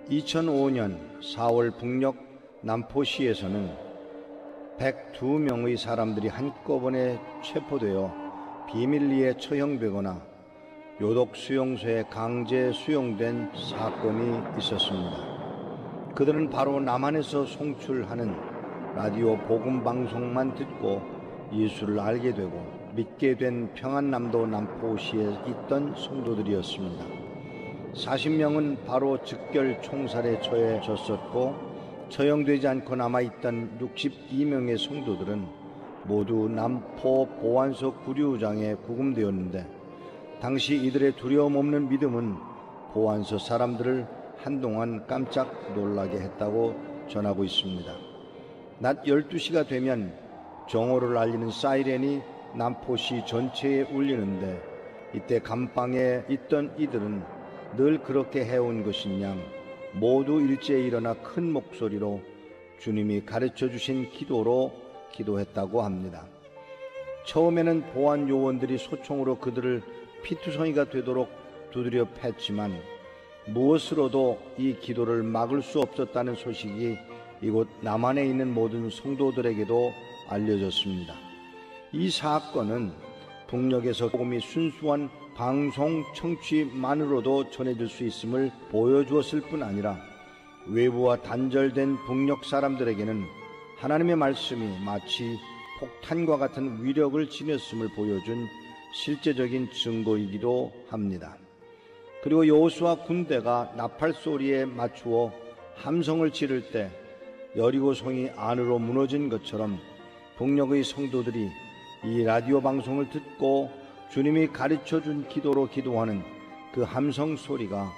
2005년 4월 북녘 남포시에서는 102명의 사람들이 한꺼번에 체포되어 비밀리에 처형되거나 요독 수용소에 강제 수용된 사건이 있었습니다. 그들은 바로 남한에서 송출하는 라디오 복음 방송만 듣고 예수를 알게 되고 믿게 된 평안남도 남포시에 있던 성도들이었습니다. 40명은 바로 즉결 총살에 처해졌었고 처형되지 않고 남아있던 62명의 성도들은 모두 남포 보안소 구류장에 구금되었는데 당시 이들의 두려움 없는 믿음은 보안소 사람들을 한동안 깜짝 놀라게 했다고 전하고 있습니다. 낮 12시가 되면 정오를 알리는 사이렌이 남포시 전체에 울리는데 이때 감방에 있던 이들은 늘 그렇게 해온 것인 양 모두 일제히 일어나 큰 목소리로 주님이 가르쳐 주신 기도로 기도했다고 합니다. 처음에는 보안 요원들이 소총으로 그들을 피투성이가 되도록 두드려 팼지만 무엇으로도 이 기도를 막을 수 없었다는 소식이 이곳 남한에 있는 모든 성도들에게도 알려졌습니다. 이 사건은 북녘에서 복음이 순수한 방송 청취만으로도 전해질 수 있음을 보여주었을 뿐 아니라 외부와 단절된 북녘 사람들에게는 하나님의 말씀이 마치 폭탄과 같은 위력을 지녔음을 보여준 실제적인 증거이기도 합니다. 그리고 여호수아 군대가 나팔 소리에 맞추어 함성을 지를 때 여리고성이 안으로 무너진 것처럼 북녘의 성도들이 이 라디오 방송을 듣고 주님이 가르쳐준 기도로 기도하는 그 함성 소리가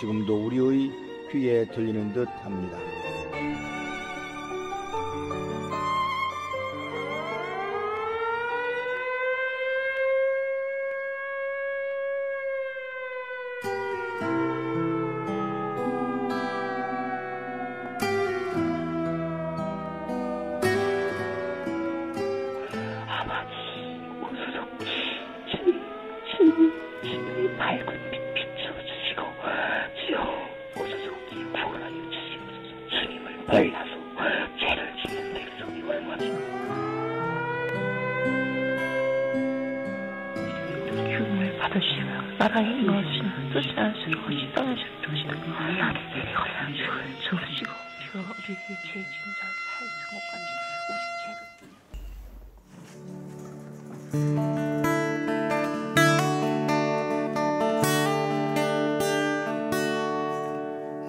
지금도 우리의 귀에 들리는 듯 합니다.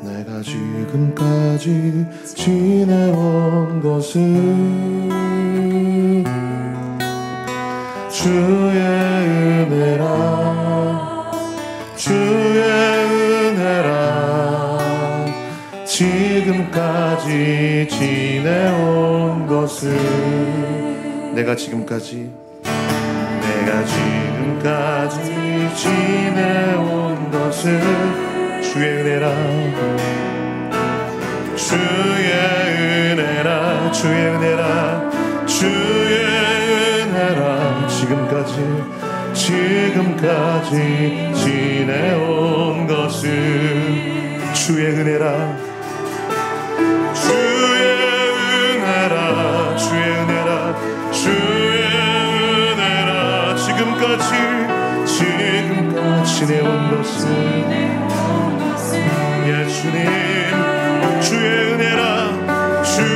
내가 지금까지 지내온 것은 주의 은혜라 주의 은혜라 지금까지 지내온 것은 내가 지금까지 지내온 것은 주의 은혜라 주의 은혜라 주의 은혜라 주의 은혜라 지금까지 지내온 것은 주의 은혜라 주의 은혜라 주의 은혜라 주의 은혜라 지금까지 지내온 것은 예수님 주의 은혜라 주의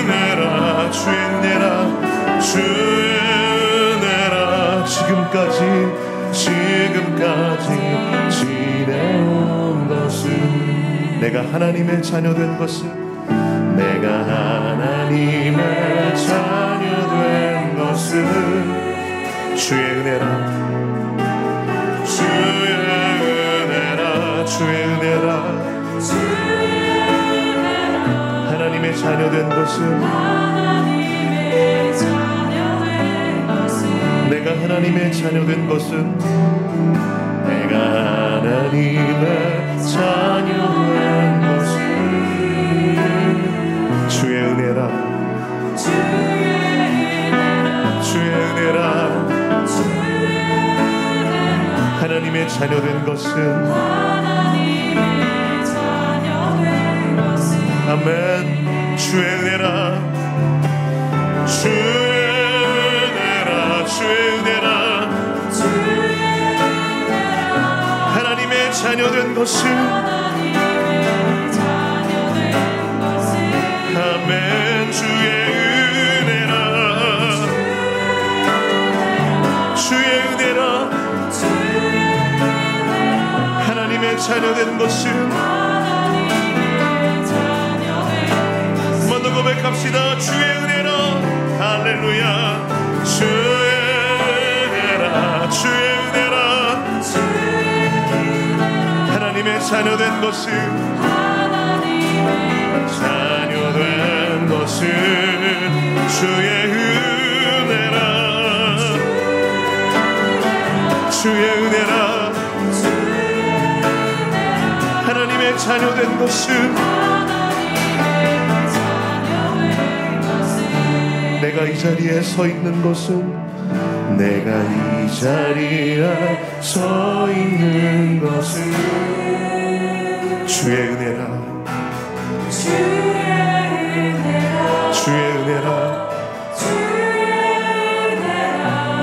은혜라 주의 은혜라 주의 은혜라 지금까지 지내온 것은 내가 하나님의 자녀된 것은 주의 은혜라 주의 은혜라 하나님의 자녀된 것은 내가 하나님의 자녀된 것은 주의 은혜라 하나님의 자녀된 것은 아멘. 주의 은혜라, 주의 은혜라, 주의 은혜라. 하나님의 자녀된 것은, 아멘. 주의 은혜라, 주의 은혜라. 하나님의 자녀된 것은, 한번 더 고백합시다. 주의 은혜라. 할렐루야. 주의 은혜라, 주의 은혜라. 하나님의 자녀된 것은, 자녀된 것은 주의 은혜라, 주의 은혜라. 하나님의 자녀된 것은, 내가 이 자리에 서 있는 것은, 내가 이 자리에 서 있는 것은 주의 은혜라, 주의 은혜라.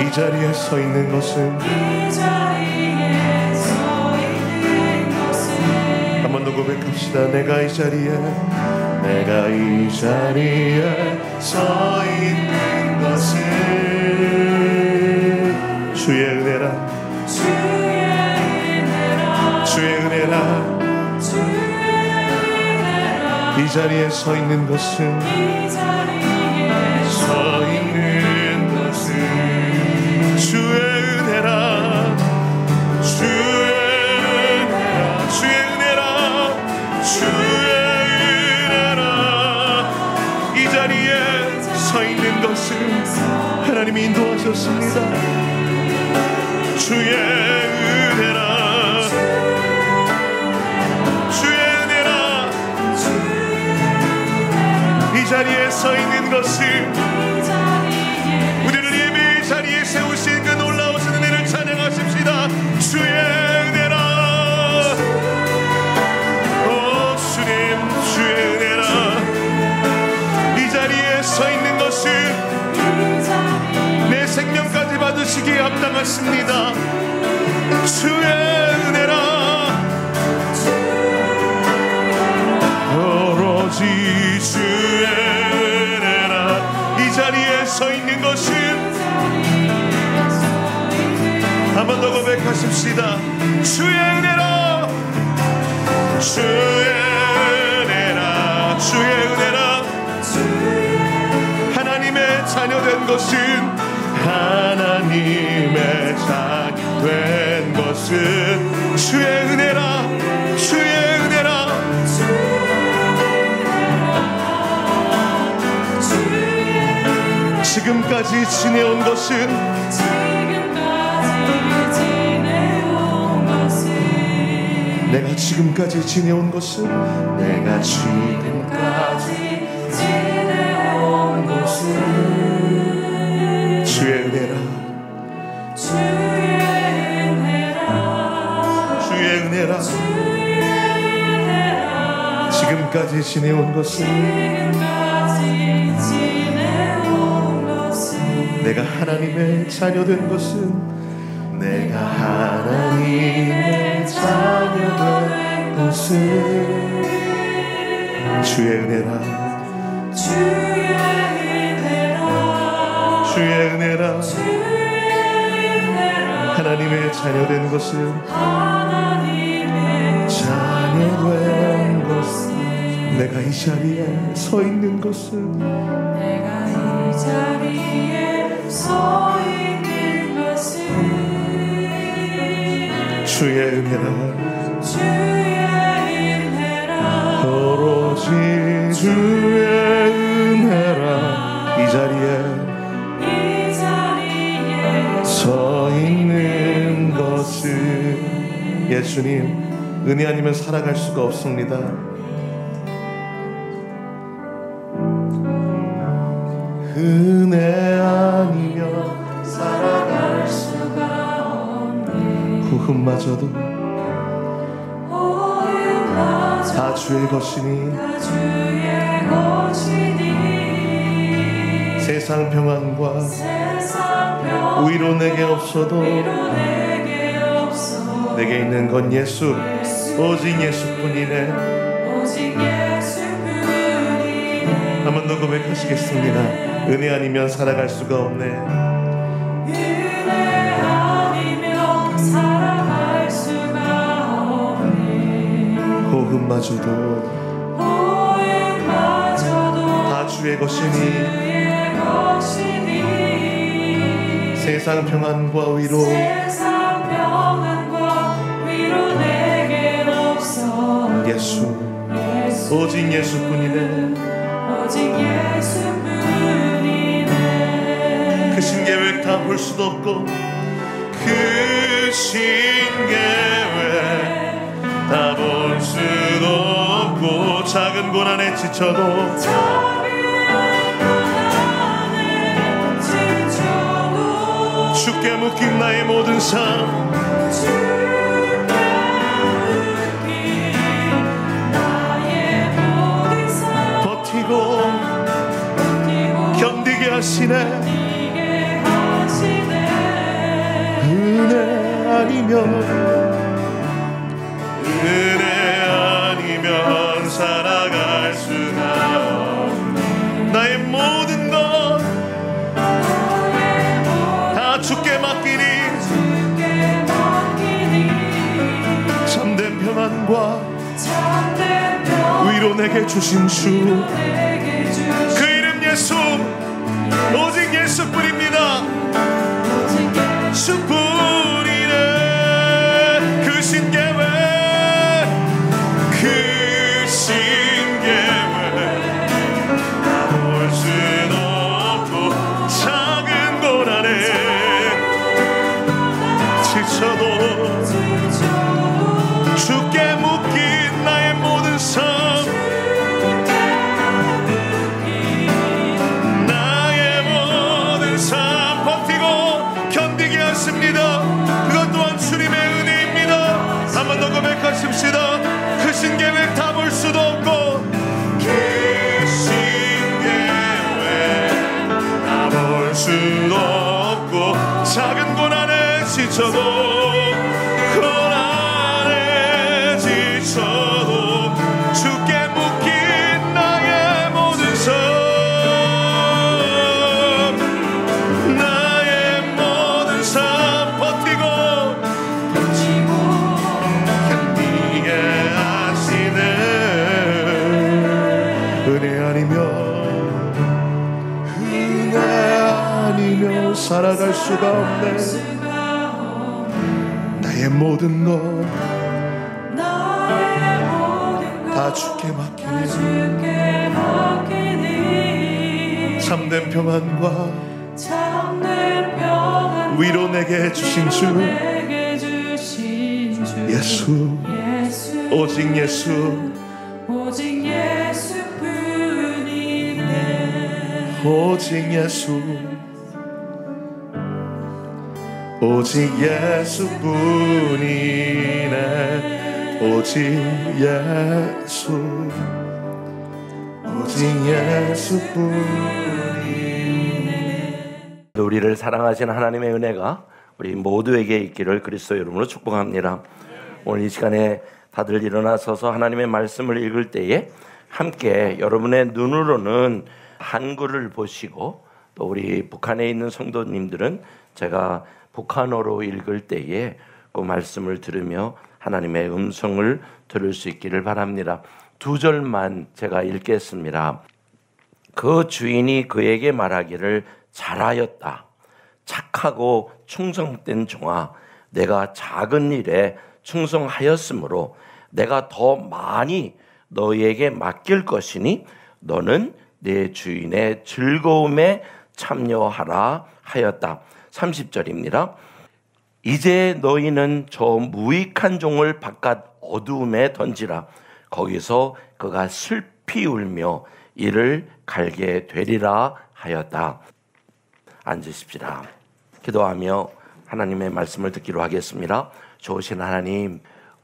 이 자리에 서 있는 것은, 한 번 더 고백합시다. 내가 이 자리에, 내가 이 자리에 서 있는 것은 주의 은혜라, 주의 은혜라. 이 자리에 서 있는 것은, 서 있는 것은 주의 은혜라, 주의 은혜라, 주의 은혜라, 주의 은혜라. 이 자리에 서 있는 것은 하나님이 인도하셨습니다. 주의 은혜라, 주의 은혜라. 이 자리에 서 있는 것은, 우리를 이미 이 자리에 세우신 그 놀라우신 은혜를 찬양하십시다. 주의 은혜라. 오 주님, 주의 은혜라. 이 자리에 서 있는 것은 내 생명까지 받으시기에 합당하십니다. 주의 은혜라. 오로지 주의 은혜라. 이 자리에 서 있는 것은, 한 번 더 고백하십시다. 주의 은혜라, 주의 은혜라, 주의 은혜라. 하나님의 자녀된 것은, 하나님의 자녀된 것은 주의 은혜라, 주의 은혜라. 지금까지 지내온 것은, 내가 지금까지 지내온 것은, 내가 지금까지 지내온 것은 주의 은혜라, 주의 은혜라. 지금까지 지내온 것은, 내가 하나님의 자녀된 것은, 내가 하나님의 자녀된 것은 주의 은혜라, 주의 은혜라. 하나님의 자녀된 것은, 자녀된 것은, 내가 이 자리에 서 있는 것은, 내가 이 자리에 서 있는 것은 주의 은혜라, 주의 은혜라. 오로지 주의 은혜라. 이 자리에 서 있는 것은, 예수님, 은혜 아니면 살아갈 수가 없습니다. 은혜 아니면 살아갈 수가 없네. 후흠마저도 오유가 다 주의 것이니 다 주의 것이니 세상 평안과 세상 평 위로 내게 없어도 위로 내게 없어 내게 있는 건 예수 오직 예수뿐이네. 오직 예수뿐이네. 한 번 더 고백하시겠습니다. 은혜 아니면 살아갈 수가 없네. 은혜 아니면 살아갈 수가 없네. 호흡마저도 호흡마저도 다 주의 것이니 주의 것이니 세상 평안과 위로 세상 평안과 위로 내겐 없어 예수 오직 예수뿐이네. 오직 예수뿐이네. 크신 계획 다 볼 수도 없고 크신 계획 다 볼 수도 없고 작은 고난에 지쳐도 작은 고난에 지쳐도 주께 묶인 나의 모든 삶 주께 묶인 나의 모든 삶 버티고 버티고 견디게 하시네. 이게 하시네. 은혜 아니면 살아갈 수가 없네. 나의 모든 것 다 주께 맡기니 참된 평안과 참된 평 위로 내게 주신 주 내게 주신 그 이름 예수 오직 예수뿐입니다. 오직 예수뿐이네. 크신 계획 크신 계획 볼 수도 없고 작은 고난에 지쳐도 주께 묶인 나의 모든 삶 나의 모든 삶 버티고 견디게 하십니다. 그것 또한 주님의 은혜입니다. 한 번 더 고백하십시다. 크신 계획 다 볼 수도 없고 크신 계획 다 볼 수도 없고 작은 고난에 지쳐도 고난에 지쳐도 주께 묶인 나의 모든 삶 나의 모든 삶 버티고 견디게 하시네. 은혜 아니면 살아갈 수가 없네. 나의 모든 것 다 주께 맡기니 참된 평안과 위로 내게 주신 주 예수 오직 예수 오직 예수뿐이네. 오직 예수 오직 예수뿐이네. 오직 예수 오직 예수뿐이네. 우리를 사랑하시는 하나님의 은혜가 우리 모두에게 있기를 그리스도 이름으로 축복합니다. 오늘 이 시간에 다들 일어나서서 하나님의 말씀을 읽을 때에 함께 여러분의 눈으로는 한글을 보시고 또 우리 북한에 있는 성도님들은 제가 북한어로 읽을 때에 그 말씀을 들으며 하나님의 음성을 들을 수 있기를 바랍니다. 2절만 제가 읽겠습니다. 그 주인이 그에게 말하기를 잘하였다. 착하고 충성된 종아, 내가 작은 일에 충성하였으므로 내가 더 많이 너희에게 맡길 것이니 너는 내 주인의 즐거움에 참여하라 하였다. 30절입니다. 이제 너희는 저 무익한 종을 바깥 어두움에 던지라. 거기서 그가 슬피 울며 이를 갈게 되리라 하였다. 앉으십시다. 기도하며 하나님의 말씀을 듣기로 하겠습니다. 좋으신 하나님,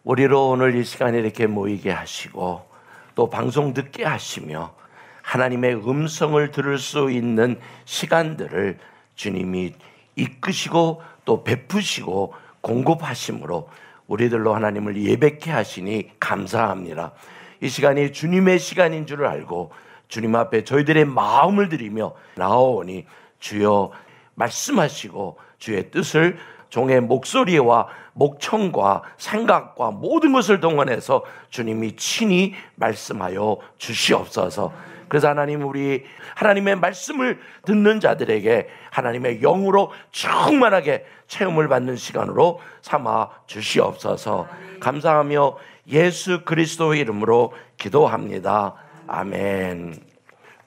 우리로 오늘 이 시간에 이렇게 모이게 하시고 또 방송 듣게 하시며 하나님의 음성을 들을 수 있는 시간들을 주님이 이끄시고 또 베푸시고 공급하심으로 우리들로 하나님을 예배케 하시니 감사합니다. 이 시간이 주님의 시간인 줄 알고 주님 앞에 저희들의 마음을 드리며 나아오니 주여 말씀하시고 주의 뜻을 종의 목소리와 목청과 생각과 모든 것을 동원해서 주님이 친히 말씀하여 주시옵소서. 그래서 하나님, 우리 하나님의 말씀을 듣는 자들에게 하나님의 영으로 충만하게 체험을 받는 시간으로 삼아 주시옵소서. 감사하며 예수 그리스도의 이름으로 기도합니다. 아멘.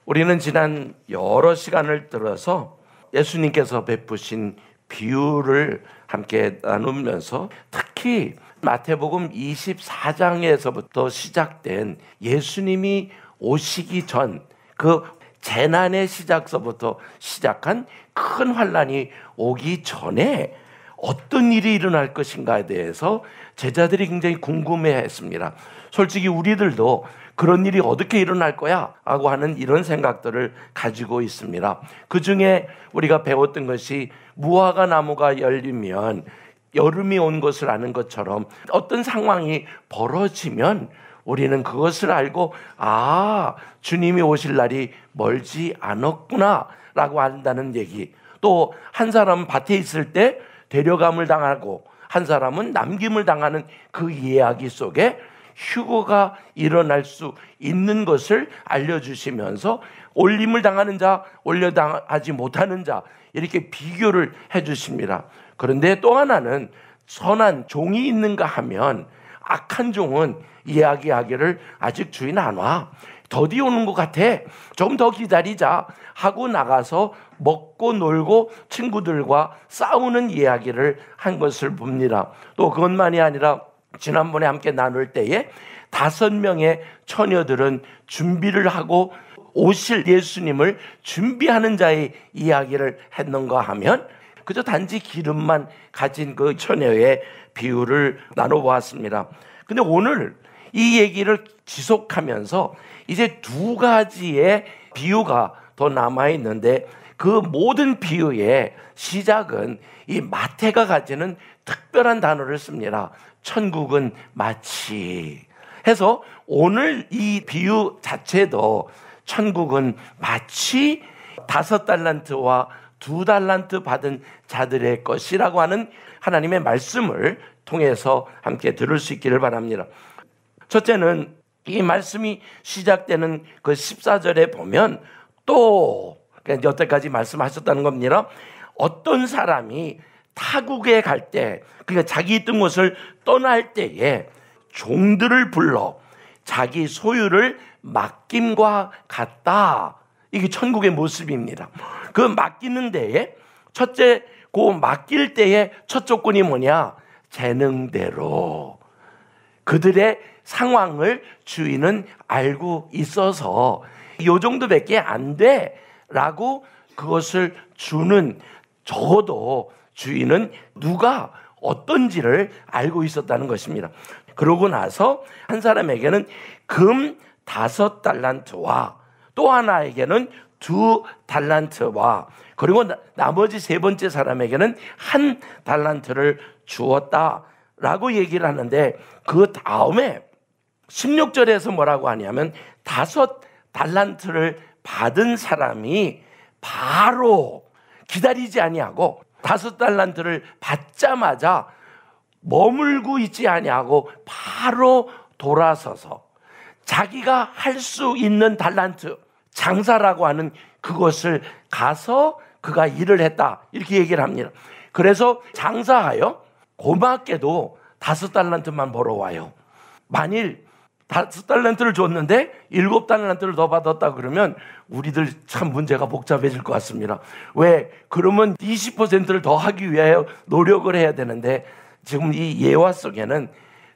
우리는 지난 여러 시간을 들어서 예수님께서 베푸신 비유를 함께 나누면서 특히 마태복음 24장에서부터 시작된 예수님이 오시기 전 그 재난의 시작서부터 시작한 큰 환란이 오기 전에 어떤 일이 일어날 것인가에 대해서 제자들이 굉장히 궁금해했습니다. 솔직히 우리들도 그런 일이 어떻게 일어날 거야? 하고 하는 이런 생각들을 가지고 있습니다. 그 중에 우리가 배웠던 것이 무화과 나무가 열리면 여름이 온 것을 아는 것처럼 어떤 상황이 벌어지면 우리는 그것을 알고 주님이 오실 날이 멀지 않았구나 라고 한다는 얘기. 또 한 사람은 밭에 있을 때 데려감을 당하고 한 사람은 남김을 당하는 그 이야기 속에 휴거가 일어날 수 있는 것을 알려주시면서 올림을 당하는 자, 올려당하지 못하는 자, 이렇게 비교를 해주십니다. 그런데 또 하나는 선한 종이 있는가 하면 악한 종은 이야기하기를 아직 주인 안 와, 더디 오는 것 같아, 좀 더 기다리자 하고 나가서 먹고 놀고 친구들과 싸우는 이야기를 한 것을 봅니다. 또 그것만이 아니라 지난번에 함께 나눌 때에 5명의 처녀들은 준비를 하고 오실 예수님을 준비하는 자의 이야기를 했는가 하면 그저 단지 기름만 가진 그 처녀의 비유를 나눠보았습니다. 근데 오늘 이 얘기를 지속하면서 이제 2가지의 비유가 더 남아있는데 그 모든 비유의 시작은 이 마태가 가지는 특별한 단어를 씁니다. 천국은 마치 해서 오늘 이 비유 자체도 천국은 마치 5달란트와 2달란트 받은 자들의 것이라고 하는 하나님의 말씀을 통해서 함께 들을 수 있기를 바랍니다. 첫째는 이 말씀이 시작되는 그 14절에 보면 또 여태까지 말씀하셨다는 겁니다. 어떤 사람이 타국에 갈 때, 그러니까 자기 있던 곳을 떠날 때에 종들을 불러 자기 소유를 맡김과 같다. 이게 천국의 모습입니다. 그 맡기는 데에 첫째, 그 맡길 때의 첫 조건이 뭐냐? 재능대로 그들의 상황을 주인은 알고 있어서 요 정도밖에 안 돼 라고 그것을 주는, 적어도 주인은 누가 어떤지를 알고 있었다는 것입니다. 그러고 나서 한 사람에게는 금 5달란트와 또 하나에게는 2달란트와 그리고 나머지 3번째 사람에게는 1달란트를 주었다라고 얘기를 하는데, 그 다음에 16절에서 뭐라고 하냐면 5달란트를 받은 사람이 바로 기다리지 아니하고 5달란트를 받자마자 머물고 있지 아니하고 바로 돌아서서 자기가 할 수 있는 달란트, 장사라고 하는 그것을 가서 그가 일을 했다, 이렇게 얘기를 합니다. 그래서 장사하여 고맙게도 5달란트만 벌어와요. 만일 5달란트를 줬는데 7달란트를 더 받았다 그러면 우리들 참 문제가 복잡해질 것 같습니다. 왜? 그러면 20%를 더 하기 위하여 노력을 해야 되는데, 지금 이 예화 속에는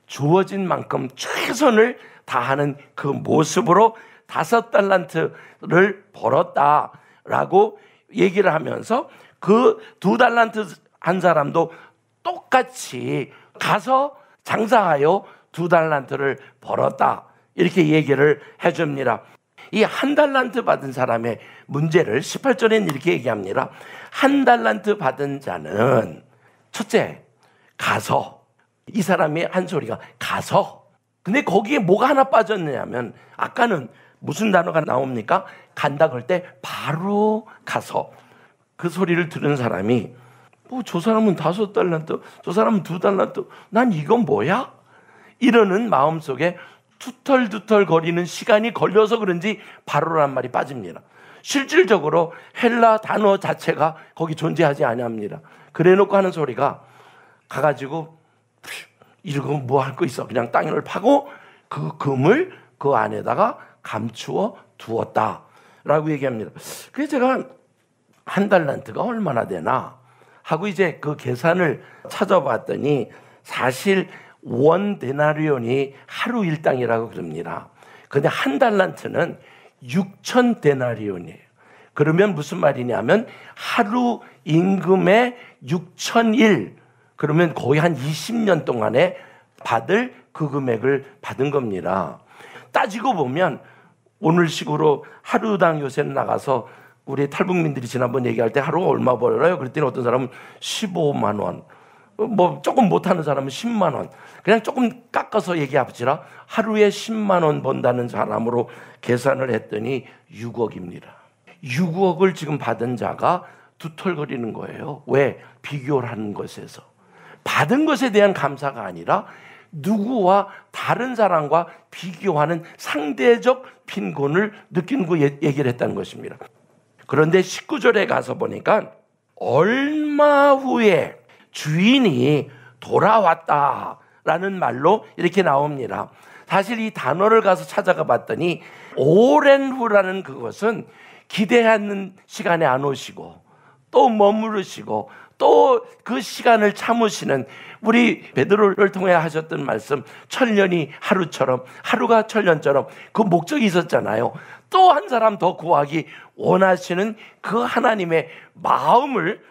주어진 만큼 최선을 다하는 그 모습으로 5달란트를 벌었다라고 얘기를 하면서 그 2달란트 한 사람도 똑같이 가서 장사하여 2달란트를 벌었다. 이렇게 얘기를 해줍니다. 이 1달란트 받은 사람의 문제를 18절에는 이렇게 얘기합니다. 1달란트 받은 자는 첫째, 가서. 이 사람의 한 소리가 가서. 근데 거기에 뭐가 하나 빠졌느냐면 아까는 무슨 단어가 나옵니까? 간다 그럴 때 바로 가서. 그 소리를 들은 사람이 저 사람은 5달란트, 저 사람은 2달란트, 난 이건 뭐야? 이러는 마음속에 투털투털 거리는 시간이 걸려서 그런지 바로란 말이 빠집니다. 실질적으로 헬라 단어 자체가 거기 존재하지 아니합니다. 그래놓고 하는 소리가 가가지고 이러고 뭐 할 거 있어? 그냥 땅을 파고 그 금을 그 안에다가 감추어 두었다라고 얘기합니다. 그래서 제가 1달란트가 얼마나 되나 하고 이제 그 계산을 찾아봤더니 사실 1데나리온이 하루 일당이라고 그럽니다. 근데 1달란트는 6,000데나리온이에요. 그러면 무슨 말이냐면 하루 임금의 6,000일, 그러면 거의 한 20년 동안에 받을 그 금액을 받은 겁니다. 따지고 보면 오늘식으로 하루당 요새는 나가서 우리 탈북민들이 지난번 얘기할 때 하루 얼마 벌어요? 그랬더니 어떤 사람은 15만 원, 뭐 조금 못하는 사람은 10만 원, 그냥 조금 깎아서 얘기합시다. 하루에 10만 원 번다는 사람으로 계산을 했더니 6억입니다. 6억을 지금 받은 자가 두털거리는 거예요. 왜? 비교를 하는 것에서. 받은 것에 대한 감사가 아니라 누구와 다른 사람과 비교하는 상대적 빈곤을 느끼는 거 얘기를 했다는 것입니다. 그런데 19절에 가서 보니까 얼마 후에 주인이 돌아왔다라는 말로 이렇게 나옵니다. 사실 이 단어를 가서 찾아가 봤더니 오랜 후라는 그것은 기대하는 시간에 안 오시고 또 머무르시고 또 그 시간을 참으시는 우리 베드로를 통해 하셨던 말씀, 천년이 하루처럼 하루가 천년처럼 그 목적이 있었잖아요. 또 한 사람 더 구하기 원하시는 그 하나님의 마음을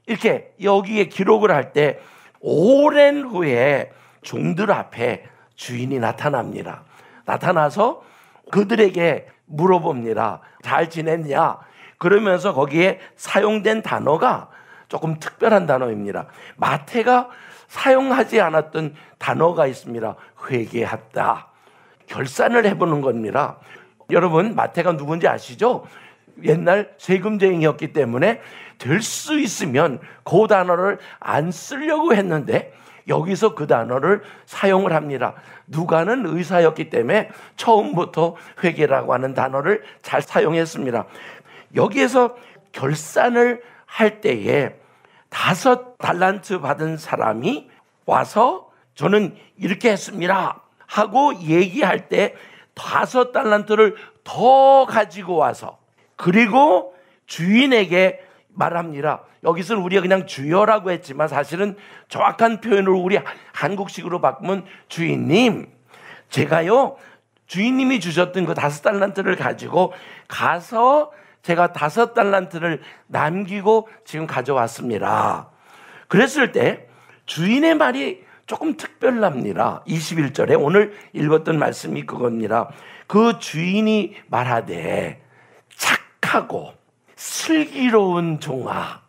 이렇게 여기에 기록을 할 때 오랜 후에 종들 앞에 주인이 나타납니다. 나타나서 그들에게 물어봅니다. 잘 지냈냐? 그러면서 거기에 사용된 단어가 조금 특별한 단어입니다. 마태가 사용하지 않았던 단어가 있습니다. 회개했다. 결산을 해보는 겁니다. 여러분, 마태가 누군지 아시죠? 옛날 세금쟁이였기 때문에 될 수 있으면 그 단어를 안 쓰려고 했는데 여기서 그 단어를 사용을 합니다. 누가는 의사였기 때문에 처음부터 회개라고 하는 단어를 잘 사용했습니다. 여기에서 결산을 할 때에 5달란트 받은 사람이 와서 저는 이렇게 했습니다 하고 얘기할 때 5달란트를 더 가지고 와서 그리고 주인에게 말합니다. 여기서는 우리가 그냥 주여라고 했지만 사실은 정확한 표현으로 우리 한국식으로 바꾸면 주인님, 제가요 주인님이 주셨던 그 5달란트를 가지고 가서 제가 5달란트를 남기고 지금 가져왔습니다. 그랬을 때 주인의 말이 조금 특별합니다. 21절에 오늘 읽었던 말씀이 그겁니다. 그 주인이 말하되 착하고 슬기로운 종아.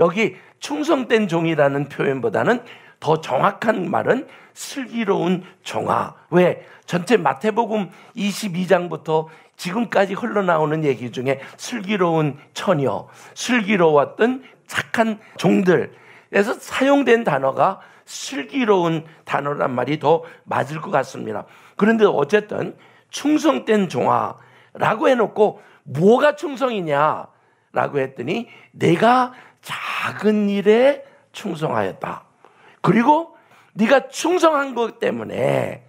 여기 충성된 종이라는 표현보다는 더 정확한 말은 슬기로운 종아. 왜? 전체 마태복음 22장부터 지금까지 흘러나오는 얘기 중에 슬기로운 처녀, 슬기로웠던 착한 종들에서 사용된 단어가 슬기로운 단어란 말이 더 맞을 것 같습니다. 그런데 어쨌든 충성된 종아라고 해놓고 뭐가 충성이냐라고 했더니 내가 작은 일에 충성하였다. 그리고 네가 충성한 것 때문에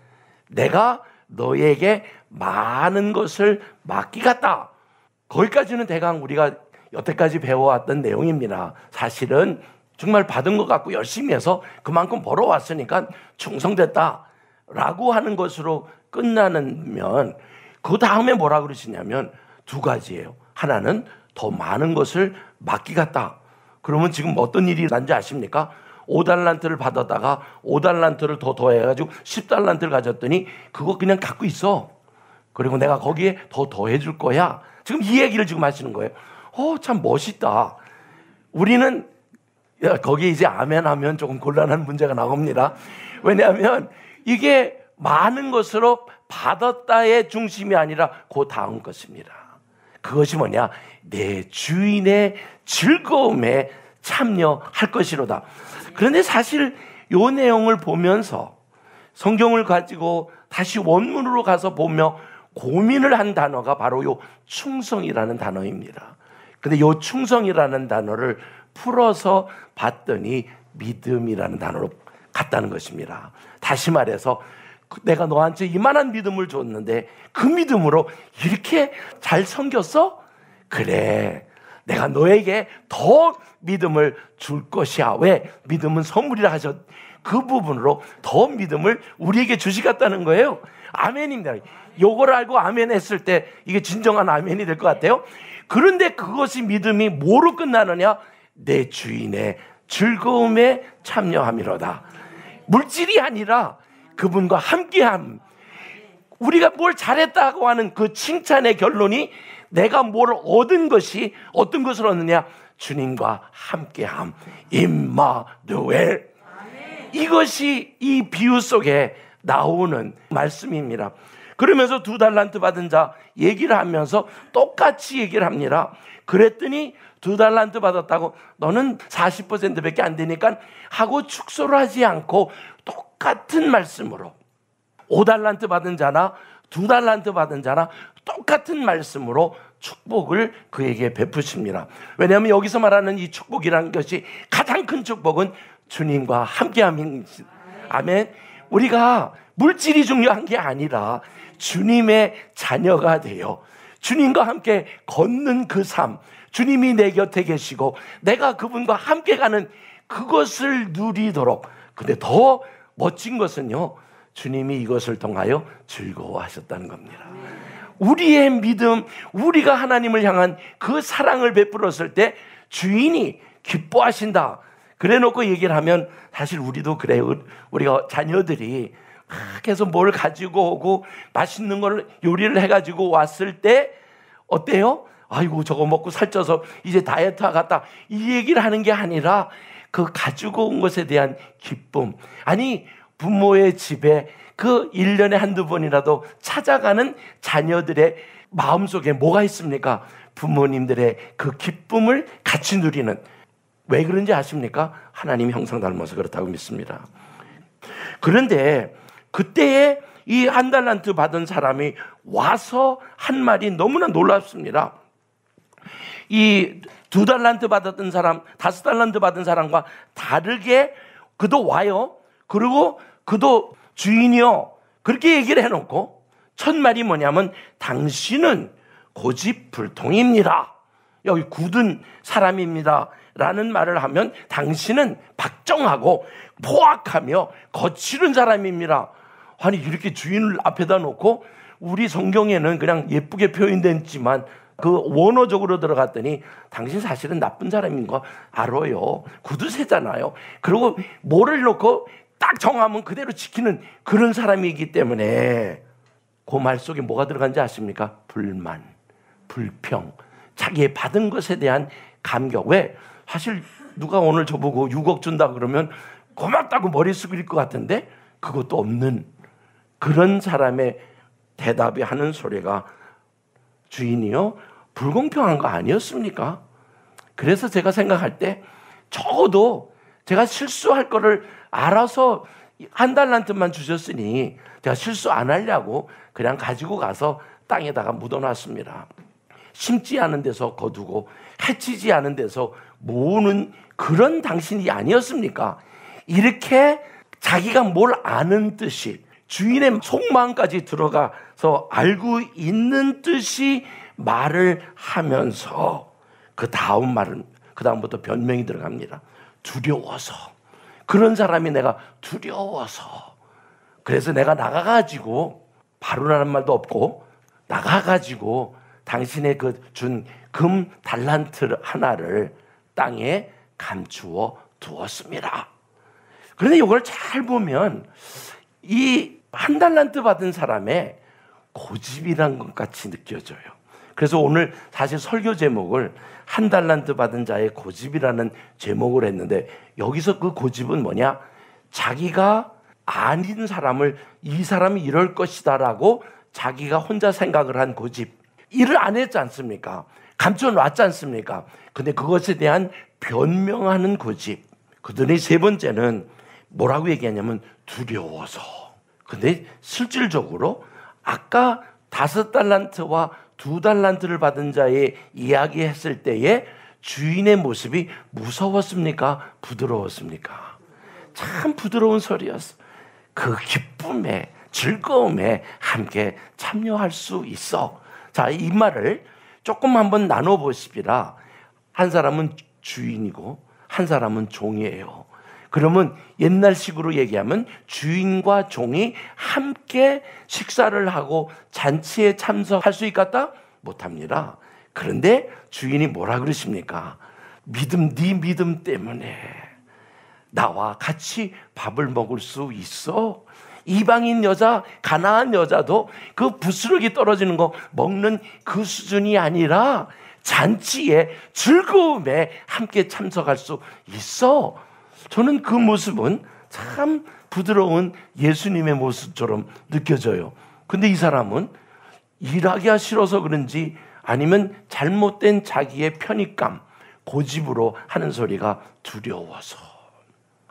내가 너에게 많은 것을 맡기겠다. 거기까지는 대강 우리가 여태까지 배워왔던 내용입니다. 사실은 정말 받은 것 같고 열심히 해서 그만큼 벌어왔으니까 충성됐다라고 하는 것으로 끝나면 그 다음에 뭐라 그러시냐면 2가지예요. 하나는 더 많은 것을 맡기겠다. 그러면 지금 어떤 일이 난지 아십니까? 5달란트를 받았다가 5달란트를 더 더해가지고 10달란트를 가졌더니 그거 그냥 갖고 있어. 그리고 내가 거기에 더 더해줄 거야. 지금 이 얘기를 지금 하시는 거예요. 참 멋있다. 우리는 거기에 이제 아멘 하면 조금 곤란한 문제가 나옵니다. 왜냐하면 이게 많은 것으로 받았다의 중심이 아니라 그 다음 것입니다. 그것이 뭐냐? 내 주인의 즐거움에 참여할 것이로다. 그런데 사실 이 내용을 보면서 성경을 가지고 다시 원문으로 가서 보며 고민을 한 단어가 바로 요 충성이라는 단어입니다. 근데 요 충성이라는 단어를 풀어서 봤더니 믿음이라는 단어로 갔다는 것입니다. 다시 말해서 내가 너한테 이만한 믿음을 줬는데 그 믿음으로 이렇게 잘 섬겼어? 그래, 내가 너에게 더 믿음을 줄 것이야. 왜? 믿음은 선물이라 하셨. 그 부분으로 더 믿음을 우리에게 주시겠다는 거예요. 아멘입니다. 요걸 알고 아멘 했을 때 이게 진정한 아멘이 될 것 같아요. 그런데 그것이 믿음이 뭐로 끝나느냐? 내 주인의 즐거움에 참여함이로다. 물질이 아니라 그분과 함께함. 우리가 뭘 잘했다고 하는 그 칭찬의 결론이 내가 뭘 얻은 것이 어떤 것을 얻느냐? 주님과 함께함. 임마누엘. 이것이 이 비유 속에 나오는 말씀입니다. 그러면서 2달란트 받은 자 얘기를 하면서 똑같이 얘기를 합니다. 그랬더니 2달란트 받았다고 너는 40%밖에 안 되니까 하고 축소를 하지 않고 똑같은 말씀으로 5달란트 받은 자나 2달란트 받은 자나 똑같은 말씀으로 축복을 그에게 베푸십니다. 왜냐하면 여기서 말하는 이 축복이라는 것이 가장 큰 축복은 주님과 함께함입니다. 아멘. 우리가 물질이 중요한 게 아니라 주님의 자녀가 되어 주님과 함께 걷는 그 삶, 주님이 내 곁에 계시고 내가 그분과 함께 가는 그것을 누리도록. 근데 더 멋진 것은요, 주님이 이것을 통하여 즐거워하셨다는 겁니다. 우리의 믿음, 우리가 하나님을 향한 그 사랑을 베풀었을 때 주인이 기뻐하신다. 그래 놓고 얘기를 하면 사실 우리도 그래요. 우리가 자녀들이 계속 뭘 가지고 오고 맛있는 걸 요리를 해가지고 왔을 때 어때요? 아이고 저거 먹고 살쪄서 이제 다이어트 하겠다. 이 얘기를 하는 게 아니라 그 가지고 온 것에 대한 기쁨. 아니 부모의 집에 그 1년에 한두 번이라도 찾아가는 자녀들의 마음속에 뭐가 있습니까? 부모님들의 그 기쁨을 같이 누리는. 왜 그런지 아십니까? 하나님 형상 닮아서 그렇다고 믿습니다. 그런데 그때에 이 1달란트 받은 사람이 와서 한 말이 너무나 놀랍습니다. 이 2달란트 받았던 사람, 5달란트 받은 사람과 다르게 그도 와요. 그리고 그도 주인이요. 그렇게 얘기를 해놓고 첫 말이 뭐냐면 당신은 고집불통입니다. 여기 굳은 사람입니다. 라는 말을 하면 당신은 박정하고 포악하며 거칠은 사람입니다. 아니 이렇게 주인을 앞에다 놓고 우리 성경에는 그냥 예쁘게 표현됐지만 그 원어적으로 들어갔더니 당신 사실은 나쁜 사람인 거 알아요. 구두쇠잖아요. 그리고 뭐를 놓고 딱 정하면 그대로 지키는 그런 사람이기 때문에 그 말 속에 뭐가 들어간지 아십니까? 불만, 불평, 자기의 받은 것에 대한 감격. 왜? 사실 누가 오늘 저보고 6억 준다 그러면 고맙다고 머리 숙일 것 같은데 그것도 없는 그런 사람의 대답이 하는 소리가 주인이요? 불공평한 거 아니었습니까? 그래서 제가 생각할 때 적어도 제가 실수할 거를 알아서 1달란트만 주셨으니 제가 실수 안 하려고 그냥 가지고 가서 땅에다가 묻어놨습니다. 심지 않은 데서 거두고 해치지 않은 데서 모으는 그런 당신이 아니었습니까? 이렇게 자기가 뭘 아는 듯이 주인의 속마음까지 들어가서 알고 있는 듯이 말을 하면서 그 다음 말은 그 다음부터 변명이 들어갑니다. 두려워서. 그런 사람이 내가 두려워서. 그래서 내가 나가가지고 바로라는 말도 없고 나가가지고 당신의 그 준 금 달란트 하나를 땅에 감추어 두었습니다. 그런데 이걸 잘 보면 이 한 달란트 받은 사람의 고집이란 것 같이 느껴져요. 그래서 오늘 사실 설교 제목을 한 달란트 받은 자의 고집이라는 제목을 했는데, 여기서 그 고집은 뭐냐? 자기가 아닌 사람을 이 사람이 이럴 것이다라고 자기가 혼자 생각을 한 고집. 일을 안 했지 않습니까? 감춰놨지 않습니까? 근데 그것에 대한 변명하는 고집. 그들의 세 번째는 뭐라고 얘기하냐면 두려워서. 근데 실질적으로 아까 5달란트와 2달란트를 받은 자의 이야기했을 때에 주인의 모습이 무서웠습니까? 부드러웠습니까? 참 부드러운 소리였어. 그 기쁨에, 즐거움에 함께 참여할 수 있어. 자, 이 말을 조금 한번 나눠보시라. 한 사람은 주인이고 한 사람은 종이에요. 그러면 옛날식으로 얘기하면 주인과 종이 함께 식사를 하고 잔치에 참석할 수 있겠다? 못합니다. 그런데 주인이 뭐라 그러십니까? 네 믿음 때문에 나와 같이 밥을 먹을 수 있어. 이방인 여자, 가나안 여자도 그 부스러기 떨어지는 거 먹는 그 수준이 아니라 잔치에 즐거움에 함께 참석할 수 있어. 저는 그 모습은 참 부드러운 예수님의 모습처럼 느껴져요. 근데 이 사람은 일하기가 싫어서 그런지 아니면 잘못된 자기의 편익감, 고집으로 하는 소리가 두려워서.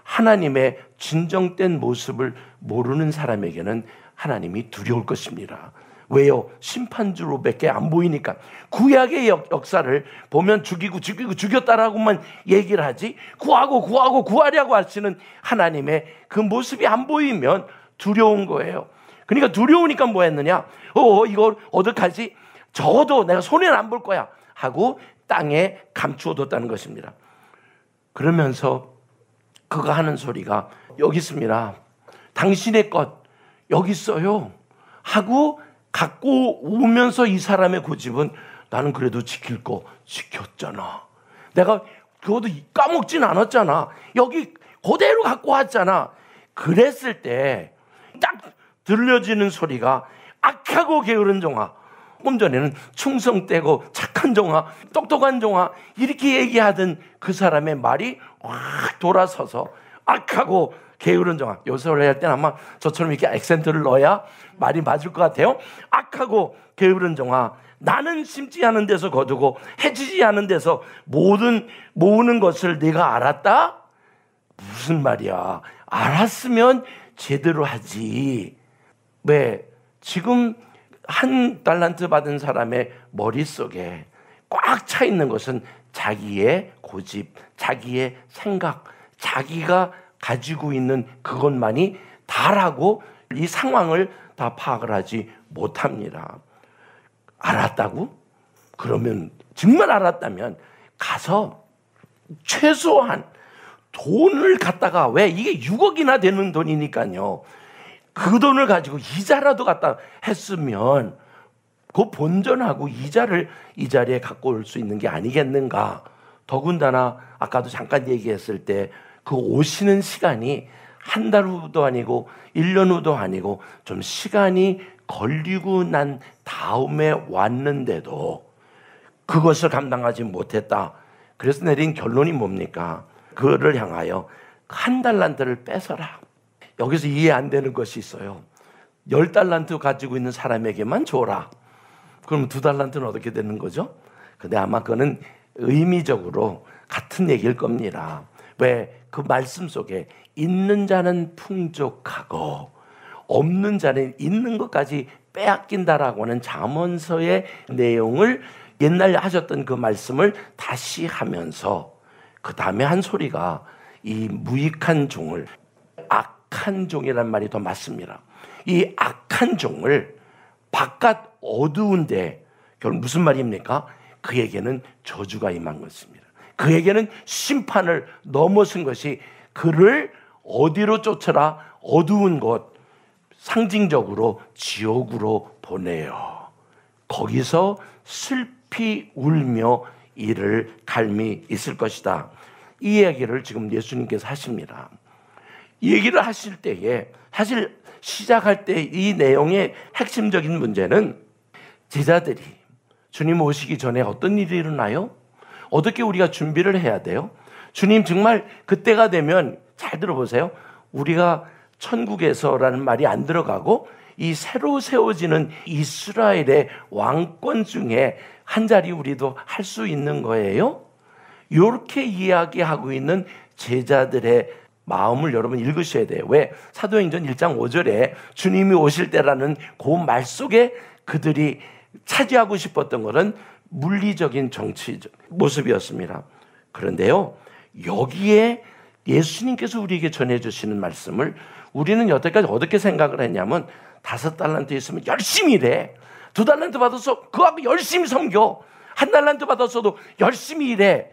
하나님의 진정된 모습을 모르는 사람에게는 하나님이 두려울 것입니다. 왜요? 심판주로밖에 안 보이니까. 구약의 역사를 보면 죽이고 죽였다라고만 얘기를 하지, 구하려고 하시는 하나님의 그 모습이 안 보이면 두려운 거예요. 그러니까 두려우니까 뭐 했느냐? 이걸 어떡하지? 적어도 내가 손해는 안 볼 거야 하고 땅에 감추어뒀다는 것입니다. 그러면서 그가 하는 소리가 여기 있습니다. 당신의 것 여기 있어요 하고 갖고 오면서 이 사람의 고집은 나는 그래도 지킬 거 지켰잖아. 내가 그것도 까먹진 않았잖아. 여기 그대로 갖고 왔잖아. 그랬을 때 딱 들려지는 소리가 악하고 게으른 종아. 조금 전에는 충성되고 착한 종아, 똑똑한 종아 이렇게 얘기하던 그 사람의 말이 확 돌아서서 악하고 게으른 종아. 요새 원래 할 때는 아마 저처럼 이렇게 액센트를 넣어야 말이 맞을 것 같아요. 악하고 게으른 종아, 나는 심지 않은 데서 거두고 해지지 않은 데서 모으는 것을 네가 알았다? 무슨 말이야? 알았으면 제대로 하지. 왜? 지금 한 달란트 받은 사람의 머릿속에 꽉 차 있는 것은 자기의 고집, 자기의 생각, 자기가 가지고 있는 그것만이 다라고 이 상황을 다 파악을 하지 못합니다. 알았다고? 그러면 정말 알았다면 가서 최소한 돈을 갖다가, 왜 이게 6억이나 되는 돈이니까요. 그 돈을 가지고 이자라도 갖다 했으면 그 본전하고 이자를 이 자리에 갖고 올 수 있는 게 아니겠는가. 더군다나 아까도 잠깐 얘기했을 때 그 오시는 시간이 한 달 후도 아니고 1년 후도 아니고 좀 시간이 걸리고 난 다음에 왔는데도 그것을 감당하지 못했다. 그래서 내린 결론이 뭡니까? 그를 향하여 한 달란트를 뺏어라. 여기서 이해 안 되는 것이 있어요. 10달란트 가지고 있는 사람에게만 줘라. 그럼 2달란트는 어떻게 되는 거죠? 근데 아마 그거는 의미적으로 같은 얘기일 겁니다. 왜? 그 말씀 속에 있는 자는 풍족하고 없는 자는 있는 것까지 빼앗긴다라고 하는 잠언서의 내용을 옛날에 하셨던 그 말씀을 다시 하면서 그 다음에 한 소리가 이 무익한 종을, 악한 종이란 말이 더 맞습니다. 이 악한 종을 바깥 어두운데, 결국 무슨 말입니까? 그에게는 저주가 임한 것입니다. 그에게는 심판을 넘어선 것이, 그를 어디로 쫓아라? 어두운 곳, 상징적으로 지옥으로 보내요. 거기서 슬피 울며 이를 갈미 있을 것이다. 이 이야기를 지금 예수님께서 하십니다. 이 얘기를 하실 때에 사실 시작할 때 이 내용의 핵심적인 문제는 제자들이 주님 오시기 전에 어떤 일이 일어나요? 어떻게 우리가 준비를 해야 돼요? 주님 정말 그때가 되면 잘 들어보세요. 우리가 천국에서라는 말이 안 들어가고 이 새로 세워지는 이스라엘의 왕권 중에 한 자리 우리도 할 수 있는 거예요. 이렇게 이야기하고 있는 제자들의 마음을 여러분 읽으셔야 돼요. 왜? 사도행전 1장 5절에 주님이 오실 때라는 그 말 속에 그들이 차지하고 싶었던 것은 물리적인 정치적 모습이었습니다. 그런데요, 여기에 예수님께서 우리에게 전해주시는 말씀을 우리는 여태까지 어떻게 생각을 했냐면 5달란트 있으면 열심히 일해. 2달란트 받아서 그하고 열심히 섬겨. 1달란트 받았어도 열심히 일해.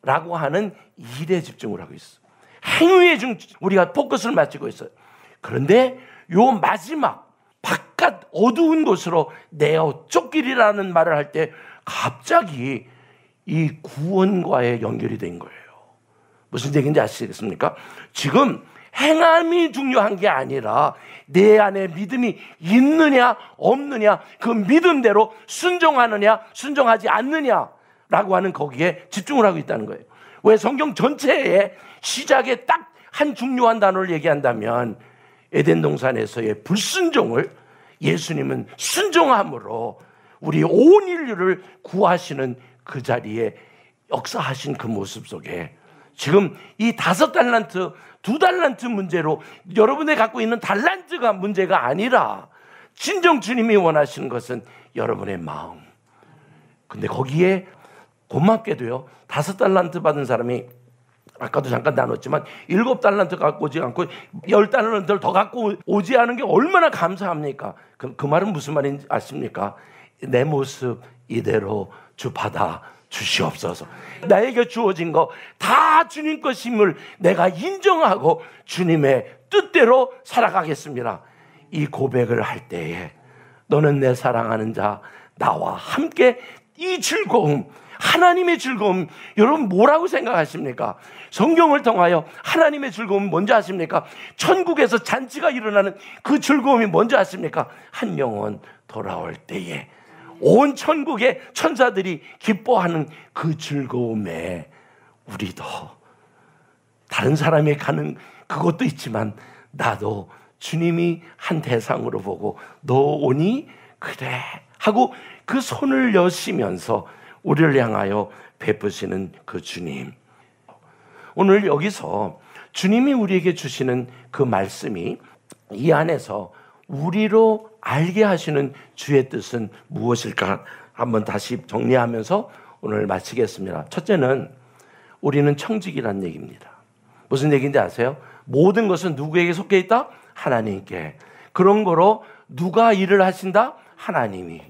라고 하는 일에 집중을 하고 있어. 행위에 우리가 포커스를 맞추고 있어요. 그런데 요 마지막 바깥 어두운 곳으로 내어 쫓기리라는 말을 할 때 갑자기 이 구원과의 연결이 된 거예요. 무슨 얘기인지 아시겠습니까? 지금 행함이 중요한 게 아니라 내 안에 믿음이 있느냐 없느냐, 그 믿음대로 순종하느냐 순종하지 않느냐라고 하는 거기에 집중을 하고 있다는 거예요. 왜? 성경 전체에 시작에 딱 한 중요한 단어를 얘기한다면 에덴 동산에서의 불순종을 예수님은 순종함으로 우리 온 인류를 구하시는 그 자리에 역사하신 그 모습 속에 지금 이 5달란트, 2달란트 문제로 여러분이 갖고 있는 달란트가 문제가 아니라 진정 주님이 원하시는 것은 여러분의 마음. 근데 거기에 고맙게도요, 5달란트 받은 사람이 아까도 잠깐 나눴지만 7달란트 갖고 오지 않고 10달란트를 더 갖고 오지 않은 게 얼마나 감사합니까? 그 말은 무슨 말인지 아십니까? 내 모습 이대로 주 받아 주시옵소서. 나에게 주어진 거 다 주님 것임을 내가 인정하고 주님의 뜻대로 살아가겠습니다. 이 고백을 할 때에 너는 내 사랑하는 자, 나와 함께 이 즐거움, 하나님의 즐거움, 여러분 뭐라고 생각하십니까? 성경을 통하여 하나님의 즐거움은 뭔지 아십니까? 천국에서 잔치가 일어나는 그 즐거움이 뭔지 아십니까? 한 영혼 돌아올 때에 온 천국의 천사들이 기뻐하는 그 즐거움에 우리도 다른 사람이 가는 그것도 있지만 나도 주님이 한 대상으로 보고 너 오니? 그래 하고 그 손을 여시면서 우리를 향하여 베푸시는 그 주님. 오늘 여기서 주님이 우리에게 주시는 그 말씀이 이 안에서 우리로 알게 하시는 주의 뜻은 무엇일까? 한번 다시 정리하면서 오늘 마치겠습니다. 첫째는 우리는 청직이라는 얘기입니다. 무슨 얘기인지 아세요? 모든 것은 누구에게 속해 있다? 하나님께. 그런 거로 누가 일을 하신다? 하나님이.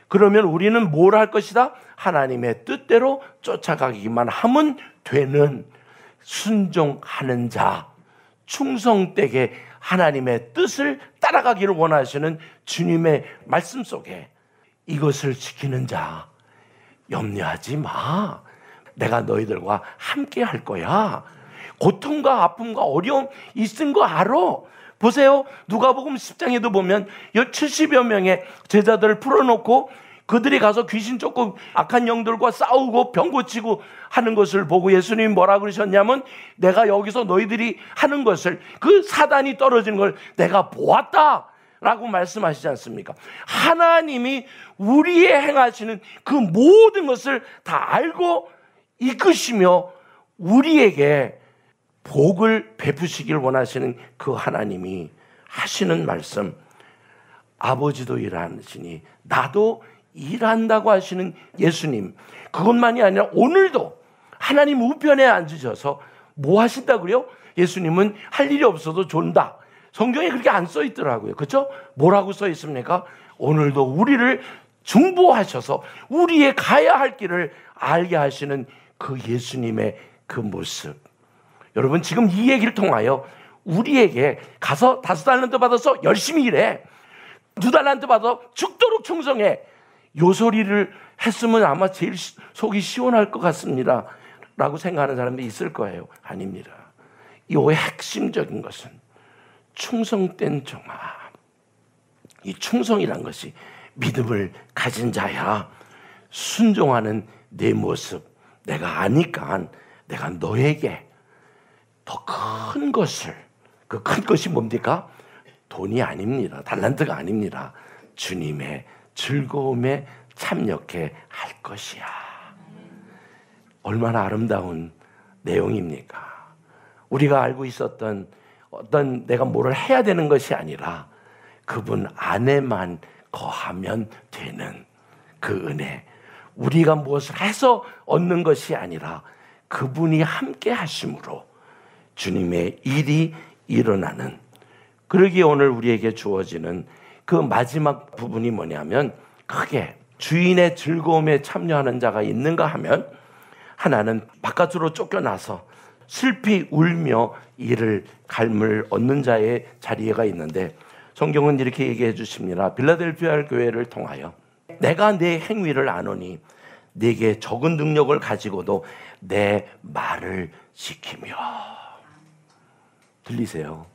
그러면 우리는 뭘 할 것이다? 하나님의 뜻대로 쫓아가기만 하면 되는 순종하는 자, 충성되게 하나님의 뜻을 따라가기를 원하시는 주님의 말씀 속에 이것을 지키는 자, 염려하지 마. 내가 너희들과 함께 할 거야. 고통과 아픔과 어려움 있은 거 알아. 보세요. 누가복음 10장에도 보면 70여 명의 제자들을 풀어놓고 그들이 가서 귀신 쫓고 악한 영들과 싸우고 병 고치고 하는 것을 보고 예수님이 뭐라 그러셨냐면 내가 여기서 너희들이 하는 것을 그 사단이 떨어지는 걸 내가 보았다 라고 말씀하시지 않습니까? 하나님이 우리의 행하시는 그 모든 것을 다 알고 이끄시며 우리에게 복을 베푸시길 원하시는 그 하나님이 하시는 말씀, 아버지도 일하시니 나도 일한다고 하시는 예수님, 그것만이 아니라 오늘도 하나님 우편에 앉으셔서 뭐 하신다고요? 예수님은 할 일이 없어도 존다. 성경에 그렇게 안 써 있더라고요. 그렇죠? 뭐라고 써 있습니까? 오늘도 우리를 중보하셔서 우리의 가야 할 길을 알게 하시는 그 예수님의 그 모습. 여러분 지금 이 얘기를 통하여 우리에게 가서 5달란트 받아서 열심히 일해. 2달란트 받아 죽도록 충성해. 요 소리를 했으면 아마 제일 속이 시원할 것 같습니다 라고 생각하는 사람들이 있을 거예요. 아닙니다. 이 핵심적인 것은 충성된 종아. 이 충성이란 것이 믿음을 가진 자야. 순종하는 내 모습 내가 아니까 내가 너에게 더 큰 것을, 그 큰 것이 뭡니까? 돈이 아닙니다. 달란트가 아닙니다. 주님의 즐거움에 참여케 할 것이야. 얼마나 아름다운 내용입니까? 우리가 알고 있었던 어떤 내가 뭐를 해야 되는 것이 아니라 그분 안에만 거하면 되는 그 은혜. 우리가 무엇을 해서 얻는 것이 아니라 그분이 함께 하심으로 주님의 일이 일어나는, 그러기에 오늘 우리에게 주어지는 그 마지막 부분이 뭐냐면, 크게 주인의 즐거움에 참여하는 자가 있는가 하면 하나는 바깥으로 쫓겨나서 슬피 울며 이를 갈물 얻는 자의 자리가 있는데, 성경은 이렇게 얘기해 주십니다. 빌라델피아 교회를 통하여 내가 내 행위를 아노니 네게 적은 능력을 가지고도 내 말을 지키며. 들리세요?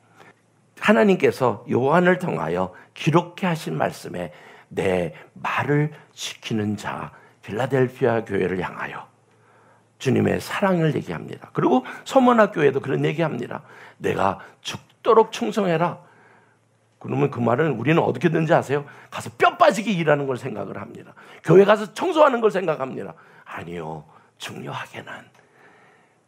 하나님께서 요한을 통하여 기록해 하신 말씀에 내 말을 지키는 자, 빌라델피아 교회를 향하여 주님의 사랑을 얘기합니다. 그리고 서머나 교회도 그런 얘기합니다. 내가 죽도록 충성해라. 그러면 그 말은 우리는 어떻게든지 아세요? 가서 뼈 빠지게 일하는 걸 생각을 합니다. 교회 가서 청소하는 걸 생각합니다. 아니요. 중요하게는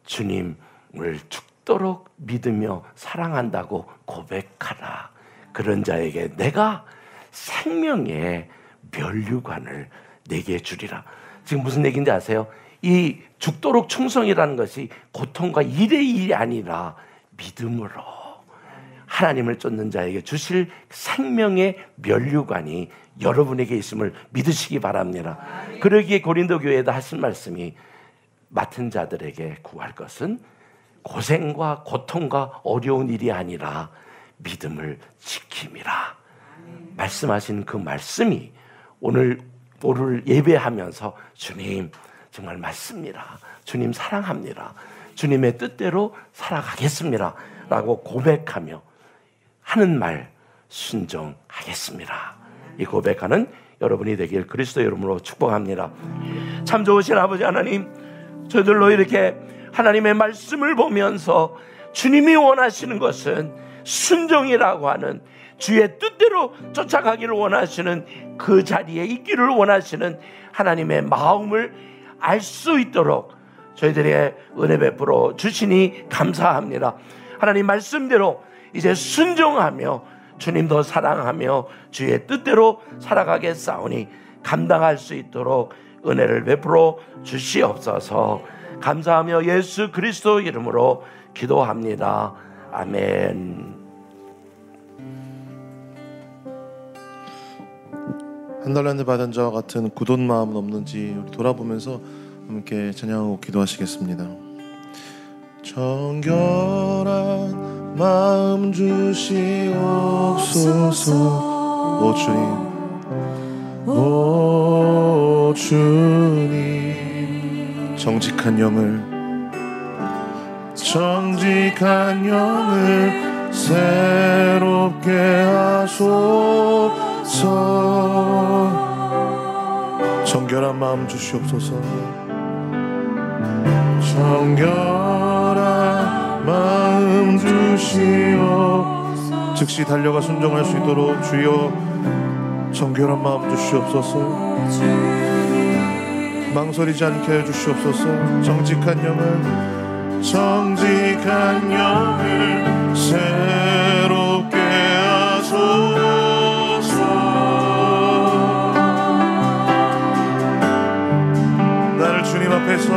주님을 죽도록 믿으며 사랑한다고 고백하라. 그런 자에게 내가 생명의 면류관을 내게 주리라. 지금 무슨 얘기인지 아세요? 이 죽도록 충성이라는 것이 고통과 일의 일이 아니라 믿음으로 하나님을 쫓는 자에게 주실 생명의 면류관이 여러분에게 있음을 믿으시기 바랍니다. 그러기에 고린도 교회에다 하신 말씀이 맡은 자들에게 구할 것은 고생과 고통과 어려운 일이 아니라 믿음을 지킴이라. 말씀하신 그 말씀이 오늘 예배하면서 주님 정말 맞습니다. 주님 사랑합니다. 주님의 뜻대로 살아가겠습니다. 라고 고백하며 하는 말 순종하겠습니다. 이 고백하는 여러분이 되길 그리스도의 이름으로 축복합니다. 참 좋으신 아버지 하나님, 저희들로 이렇게 하나님의 말씀을 보면서 주님이 원하시는 것은 순종이라고 하는, 주의 뜻대로 쫓아가기를 원하시는, 그 자리에 있기를 원하시는 하나님의 마음을 알 수 있도록 저희들에게 은혜 베풀어 주시니 감사합니다. 하나님 말씀대로 이제 순종하며 주님 더 사랑하며 주의 뜻대로 살아가겠사오니 감당할 수 있도록 은혜를 베풀어 주시옵소서. 감사하며 예수 그리스도 이름으로 기도합니다. 아멘. 한 달란트 받은 자와 같은 굳은 마음은 없는지 우리 돌아보면서 함께 찬양하고 기도하시겠습니다. 정결한 마음 주시옵소서. 오 주님, 오 주님, 정직한 영을 새롭게 하소서. 정결한 마음 주시옵소서. 정결한 마음 주시오. 즉시 달려가 순종할 수 있도록 주여 정결한 마음 주시옵소서. 망설이지 않게 해주시옵소서. 정직한 영을 새롭게 하소서. 나를 주님 앞에서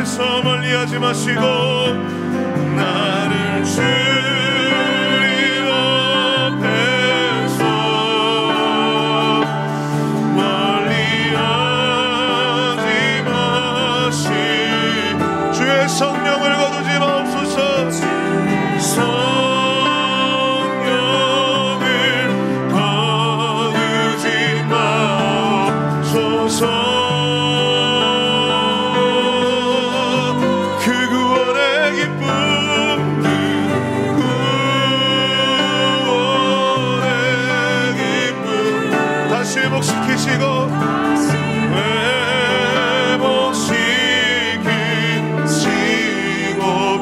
앞에서 멀리하지 마시고 나를 주님 앞에서 멀리하지 마시 주의 성령을 거두지 마옵소서 성령을 거두지 마옵소서 회복시키시고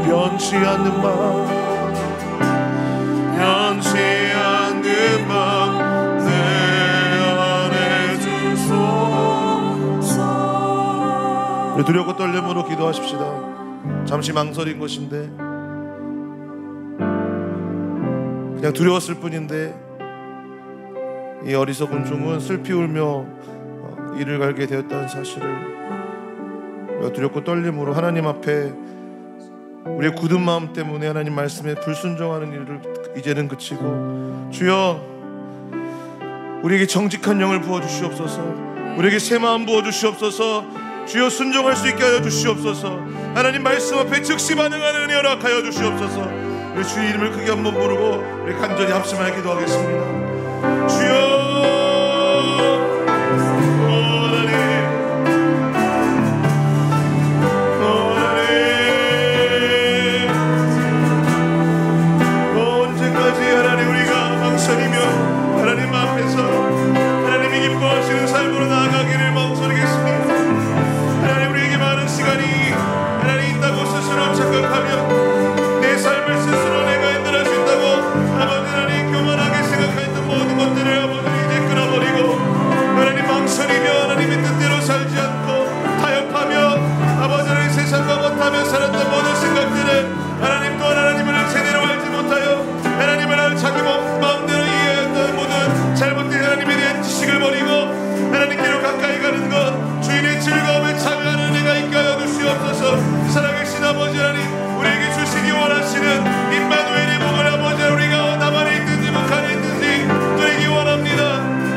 변치 않는 마음 내 안에 주소서. 두렵고 떨림으로 기도하십시다. 잠시 망설인 것인데 그냥 두려웠을 뿐인데 이 어리석은 종은 슬피 울며 이를 갈게 되었다는 사실을 두렵고 떨림으로 하나님 앞에 우리의 굳은 마음 때문에 하나님 말씀에 불순종하는 일을 이제는 그치고 주여 우리에게 정직한 영을 부어주시옵소서. 우리에게 새 마음 부어주시옵소서. 주여 순종할 수 있게 하여 주시옵소서. 하나님 말씀 앞에 즉시 반응하는 은혜 허락하여 주시옵소서. 우리 주의 이름을 크게 한번 부르고 우리 간절히 합심하여 기도하겠습니다. 주여 언제까지 하나님 우리가 망설이며 하나님 앞에서 하나님이 기뻐하시는 삶으로 나아가기를 망설이겠습니다. 하나님 우리에게 많은 시간이 하나님 있다고 스스로 착각하며 내 삶을 스스로 내가 힘들할 수 있다고 아버지 하나님 교만하게 생각했던 모든 것들을 아버지 이제 끊어버리고 하나님 망설이며 하나님의 뜻대로 살지 않고 타협하며 아버지 하나님 세상과 못하며 살았던 모든 생각들을 하나님 또한 하나님을 제대로 알지 못하여 하나님을 자기 마음대로 이해했던 모든 잘못된 하나님에 대한 지식을 버리고 하나님께로 가까이 가는 것 주인의 즐거움에 참여하는 은혜가 있게 하여 주시옵소서. 살아계신 아버지 하나님 우리에게 주시기 원하시는 임마누엘의 복을 아버지 우리가 남한에 있든지 북한에 있든지 누리기 원합니다.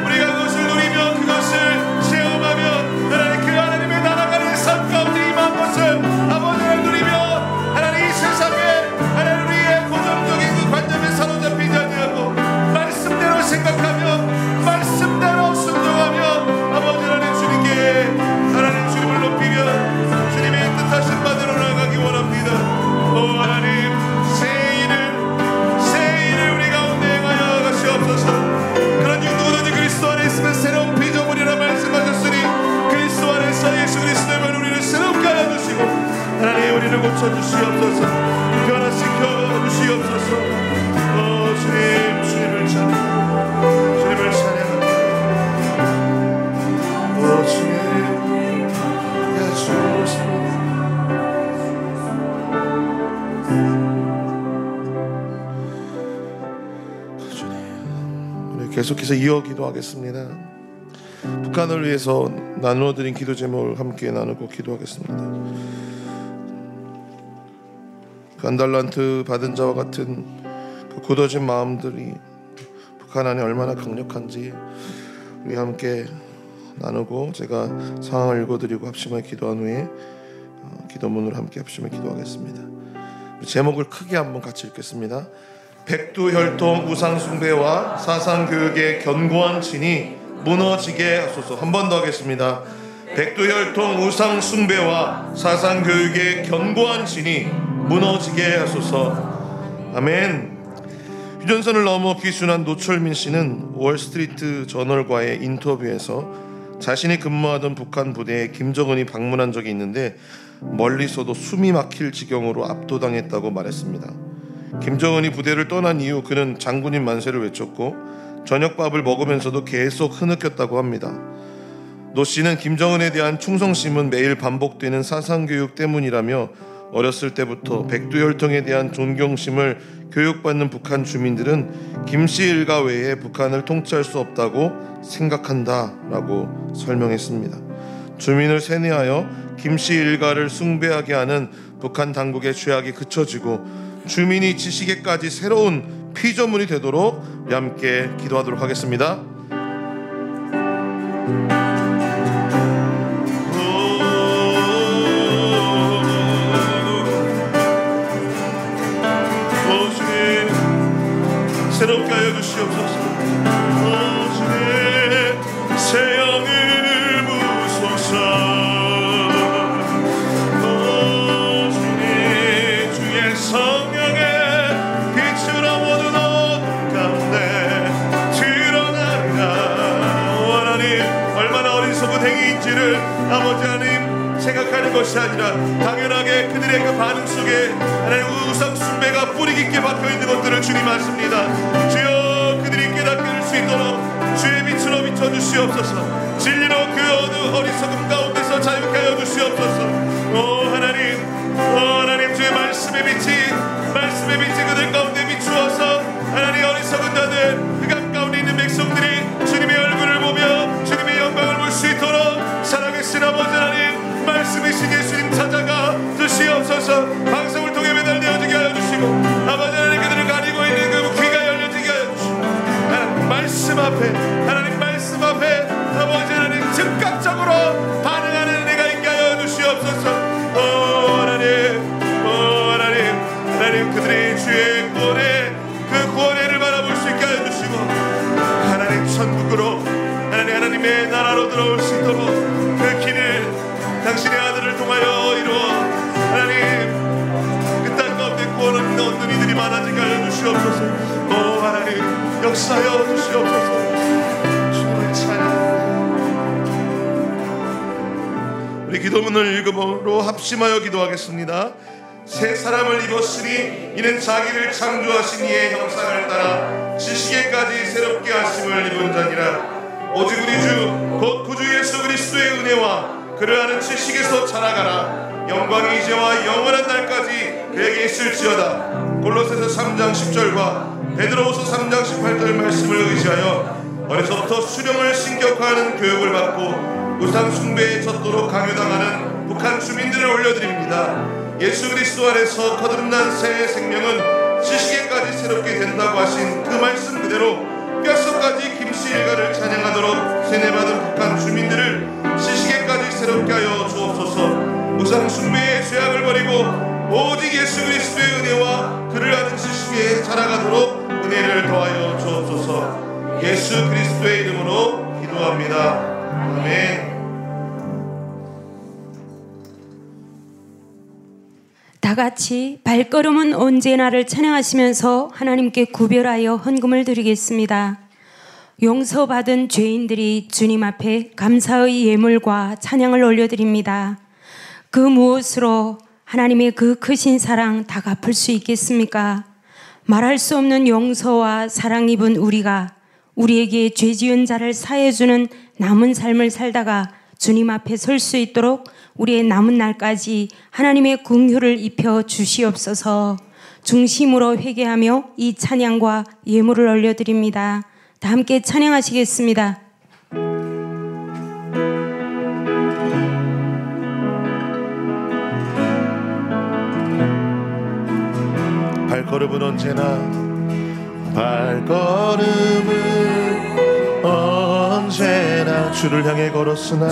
우리가 그것을 누리며 그것을 체험하며 하나님 그 하나님의 나라가는 삶 가운데 임한 것을 아버지 하나님 누리며 하나님 이 세상에 하나님 우리의 고정적인 그 관념에 사로잡히지 아니하고 말씀대로 생각하며 말씀대로 순종하며 아버지 하나님 주님께 하나님 주님을 높이며 주님의 뜻하신 바대로 나아가기 원합니다. 오 하나님 새 일을 우리 가운데 행하여 가시옵소서. 그런 누구든지 그리스도 안에 있으면 새로운 피조물이라 말씀하셨으니 그리스도 안에서 예수 그리스도의 우리를 새롭게 하여 주시고 하나님 우리를 고쳐주시옵소서. 변화시켜 주시옵소서. 오 주님을 찬양합니다. 주님을 찬양합니다. 오 주님 주옵소서. 주님 우리 계속해서 이어 기도하겠습니다. 북한을 위해서 나누어드린 기도 제목을 함께 나누고 기도하겠습니다. 한 달란트 받은 자와 같은 그 굳어진 마음들이 북한 안에 얼마나 강력한지 우리 함께 나누고 제가 상황을 읽어드리고 합심하여 기도한 후에 기도문으로 함께 합심하여 기도하겠습니다. 제목을 크게 한번 같이 읽겠습니다. 백두혈통 우상숭배와 사상교육의 견고한 진이 무너지게 하소서. 한 번 더 하겠습니다. 백두혈통 우상숭배와 사상교육의 견고한 진이 무너지게 하소서. 아멘. 휴전선을 넘어 귀순한 노철민 씨는 월스트리트 저널과의 인터뷰에서 자신이 근무하던 북한 부대에 김정은이 방문한 적이 있는데 멀리서도 숨이 막힐 지경으로 압도당했다고 말했습니다. 김정은이 부대를 떠난 이후 그는 장군님 만세를 외쳤고 저녁밥을 먹으면서도 계속 흐느꼈다고 합니다. 노 씨는 김정은에 대한 충성심은 매일 반복되는 사상교육 때문이라며 어렸을 때부터 백두혈통에 대한 존경심을 교육받는 북한 주민들은 김씨 일가 외에 북한을 통치할 수 없다고 생각한다라고 설명했습니다. 주민을 세뇌하여 김씨 일가를 숭배하게 하는 북한 당국의 죄악이 그쳐지고 주민이 지식에까지 새로운 피조물이 되도록 우리 함께 기도하도록 하겠습니다. 새롭게 하여 주시옵소서. 주님 새 영을 부소서. 주님 주의 성령의 빛으로 모든 어둠 가운데 드러나리라. 하나님 얼마나 어리석은 행위인지를 아버지 하나님 생각하는 것이 아니라 당연하게 그들의 그 반응 속에 하나님 우상 숭배가 뿌리 깊게 박혀있는 것들을 주님 아십니다. 주여 그들이 깨닫게 될 수 있도록 주의 빛으로 비춰주시옵소서. 진리로 그 어느 어리석음 가운데서 자유케 하여 주시옵소서. 하나님 주의 말씀의 빛이 그들 가운데 비추어서 하나님 어리석은 자들 흑암 가운데 있는 백성들이 주님의 얼굴을 보며 주님의 영광을 볼 수 있도록 살아계신 아버지 하나님 말씀이신 예수님 찾아가 주시옵소서. 방송을 통해 매달려지게 하여 주시고 아버지 하나님 그들을 가리고 있는 그 귀가 열려지게 하여 주시고 하나님 말씀 앞에 아버지 하나님 즉각적으로 반응하는 은혜가 있게 하여 주시옵소서. 하나님 그들이 주의 그 구원회를 바라볼 수 있게 하여 주시고 하나님 천국으로 하나님의 나라로 들어올 수 있도록 그 길을 당신의 아들을 통하여 이루어 하나님 그 땅 가운데 구원을 얻는 이들이 많아지게 하여 주시옵소서. 하나님 역사하여 주시옵소서. 주님을 찬양합니다. 우리 기도문을 읽음으로 합심하여 기도하겠습니다. 새 사람을 입었으니 이는 자기를 창조하신 이의 형상을 따라 지식에까지 새롭게 하심을 입은 자니라. 오직 우리 주 곧 구주 예수 그리스도의 은혜와 그를 아는 지식에서 자라가라. 영광이 이제와 영원한 날까지 그에게 있을지어다. 골로새서 3장 10절과 베드로후서 3장 18절 말씀을 의지하여 어려서부터 수령을 신격화하는 교육을 받고 우상 숭배에 젖도록 강요당하는 북한 주민들을 올려드립니다. 예수 그리스도 안에서 거듭난 새 생명은 지식에까지 새롭게 된다고 하신 그 말씀 그대로 뼛속까지 김씨 일가를 찬양하도록 세뇌받은 북한 주민들을 지식에까지 새롭게 하여 주옵소서. 우상 숭배의 죄악을 버리고 오직 예수 그리스도의 은혜와 그를 아는 지식에 자라가도록 은혜를 더하여 주옵소서. 예수 그리스도의 이름으로 기도합니다. 아멘. 다 같이 발걸음은 언제나를 찬양하시면서 하나님께 구별하여 헌금을 드리겠습니다. 용서받은 죄인들이 주님 앞에 감사의 예물과 찬양을 올려드립니다. 그 무엇으로 하나님의 그 크신 사랑 다 갚을 수 있겠습니까? 말할 수 없는 용서와 사랑 입은 우리가 우리에게 죄 지은 자를 사해주는 남은 삶을 살다가 주님 앞에 설 수 있도록 우리의 남은 날까지 하나님의 긍휼을 입혀 주시옵소서. 중심으로 회개하며 이 찬양과 예물을 올려드립니다. 다 함께 찬양하시겠습니다. 발걸음은 언제나 주를 향해 걸었으나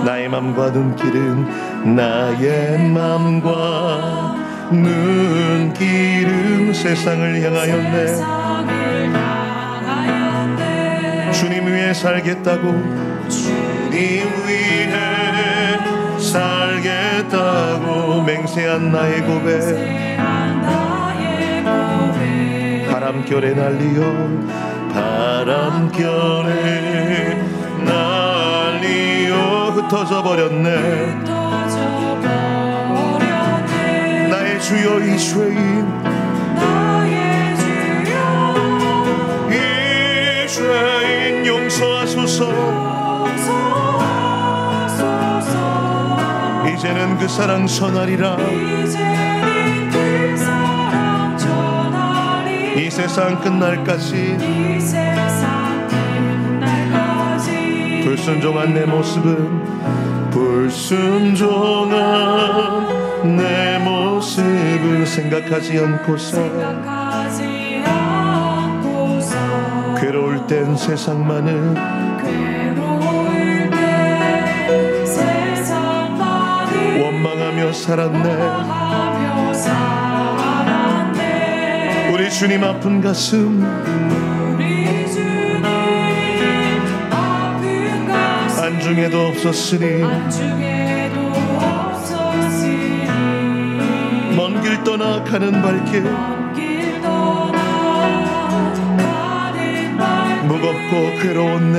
나의 맘과 눈길은 세상을 향하였네. 주님 위해 살겠다고 맹세한 나의 고백 바람결에 날리어 흩어져 버렸네. 나의 주여 이 죄인 용서하소서. 이제는 그 사랑 전하리라. 이 세상 끝날까지 불순종한 내 모습은 불순종한 내 모습을 생각하지 않고서 괴로울 땐 세상만을 원망하며 살았네. 우리 주님 아픈 가슴 안중에도 없었으니 먼 길 떠나 가는 발길 무겁고 괴로웠네.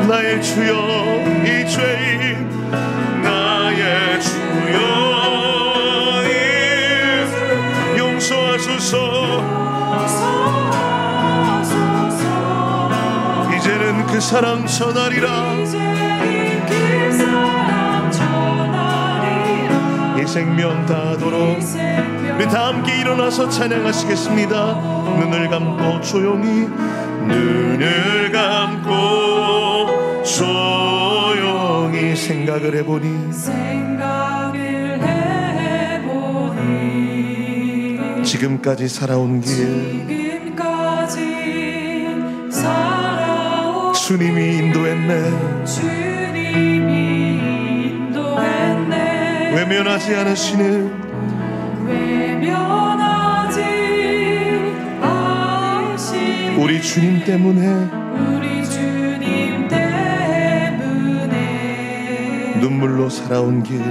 나의 주여 이 죄인 나의 주여 용서하소서. 이제는 그 사랑 전하리라. 이 생명 다하도록 우리 다 함께 일어나서 찬양하시겠습니다. 눈을 감고 조용히 눈을 감고 조용히 생각을 해보니 지금까지 살아온 길 주님이 인도했네. 외면하지 않으시는 우리 주님 때문에 눈물로 살아온 길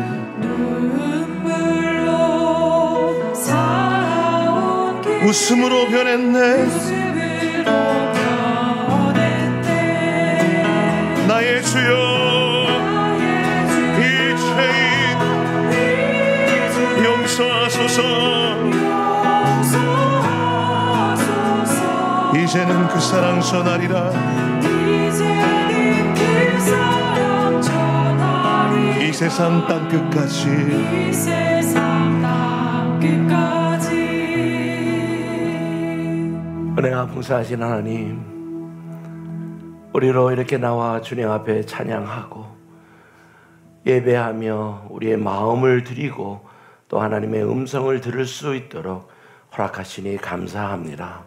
웃음으로 변했네. 나의 주여 이 죄인 용서하소서. 이제는 그 사랑 전하리라. 이 세상 땅 끝까지 은혜가 풍성하신 하나님, 우리로 이렇게 나와 주님 앞에 찬양하고 예배하며 우리의 마음을 드리고 또 하나님의 음성을 들을 수 있도록 허락하시니 감사합니다.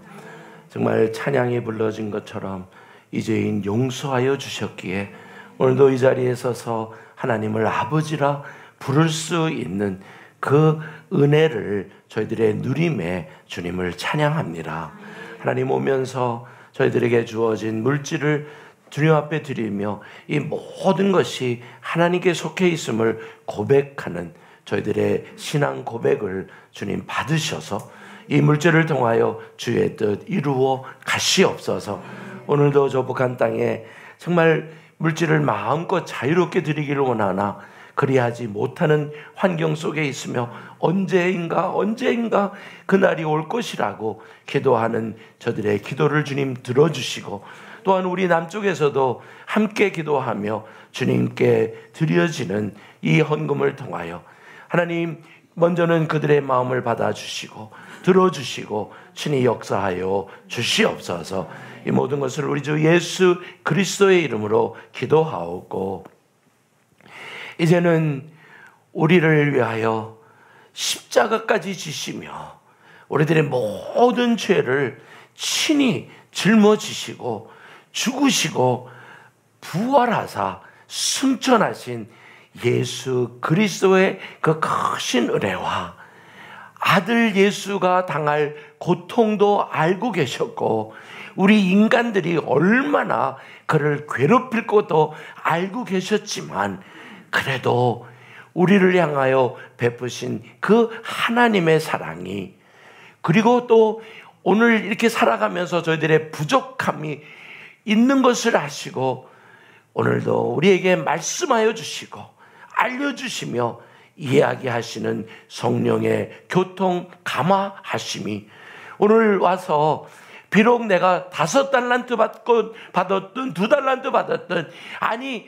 정말 찬양이 불러진 것처럼 이 죄인 용서하여 주셨기에 오늘도 이 자리에 서서 하나님을 아버지라 부를 수 있는 그 은혜를 저희들의 누림에 주님을 찬양합니다. 하나님 오면서 저희들에게 주어진 물질을 주님 앞에 드리며 이 모든 것이 하나님께 속해 있음을 고백하는 저희들의 신앙 고백을 주님 받으셔서 이 물질을 통하여 주의 뜻 이루어 가시옵소서. 오늘도 저 북한 땅에 정말 물질을 마음껏 자유롭게 드리기를 원하나 그리하지 못하는 환경 속에 있으며 언제인가 그날이 올 것이라고 기도하는 저들의 기도를 주님 들어주시고 또한 우리 남쪽에서도 함께 기도하며 주님께 드려지는 이 헌금을 통하여 하나님 먼저는 그들의 마음을 받아주시고 들어주시고 친히 역사하여 주시옵소서. 이 모든 것을 우리 주 예수 그리스도의 이름으로 기도하옵고 이제는 우리를 위하여 십자가까지 지시며 우리들의 모든 죄를 친히 짊어지시고 죽으시고 부활하사 승천하신 예수 그리스도의 그 크신 은혜와 아들 예수가 당할 고통도 알고 계셨고 우리 인간들이 얼마나 그를 괴롭힐 것도 알고 계셨지만 그래도 우리를 향하여 베푸신 그 하나님의 사랑이 그리고 또 오늘 이렇게 살아가면서 저희들의 부족함이 있는 것을 아시고 오늘도 우리에게 말씀하여 주시고 알려주시며 이야기하시는 성령의 교통 감화하심이 오늘 와서 비록 내가 5달란트 받았든 2달란트 받았든 아니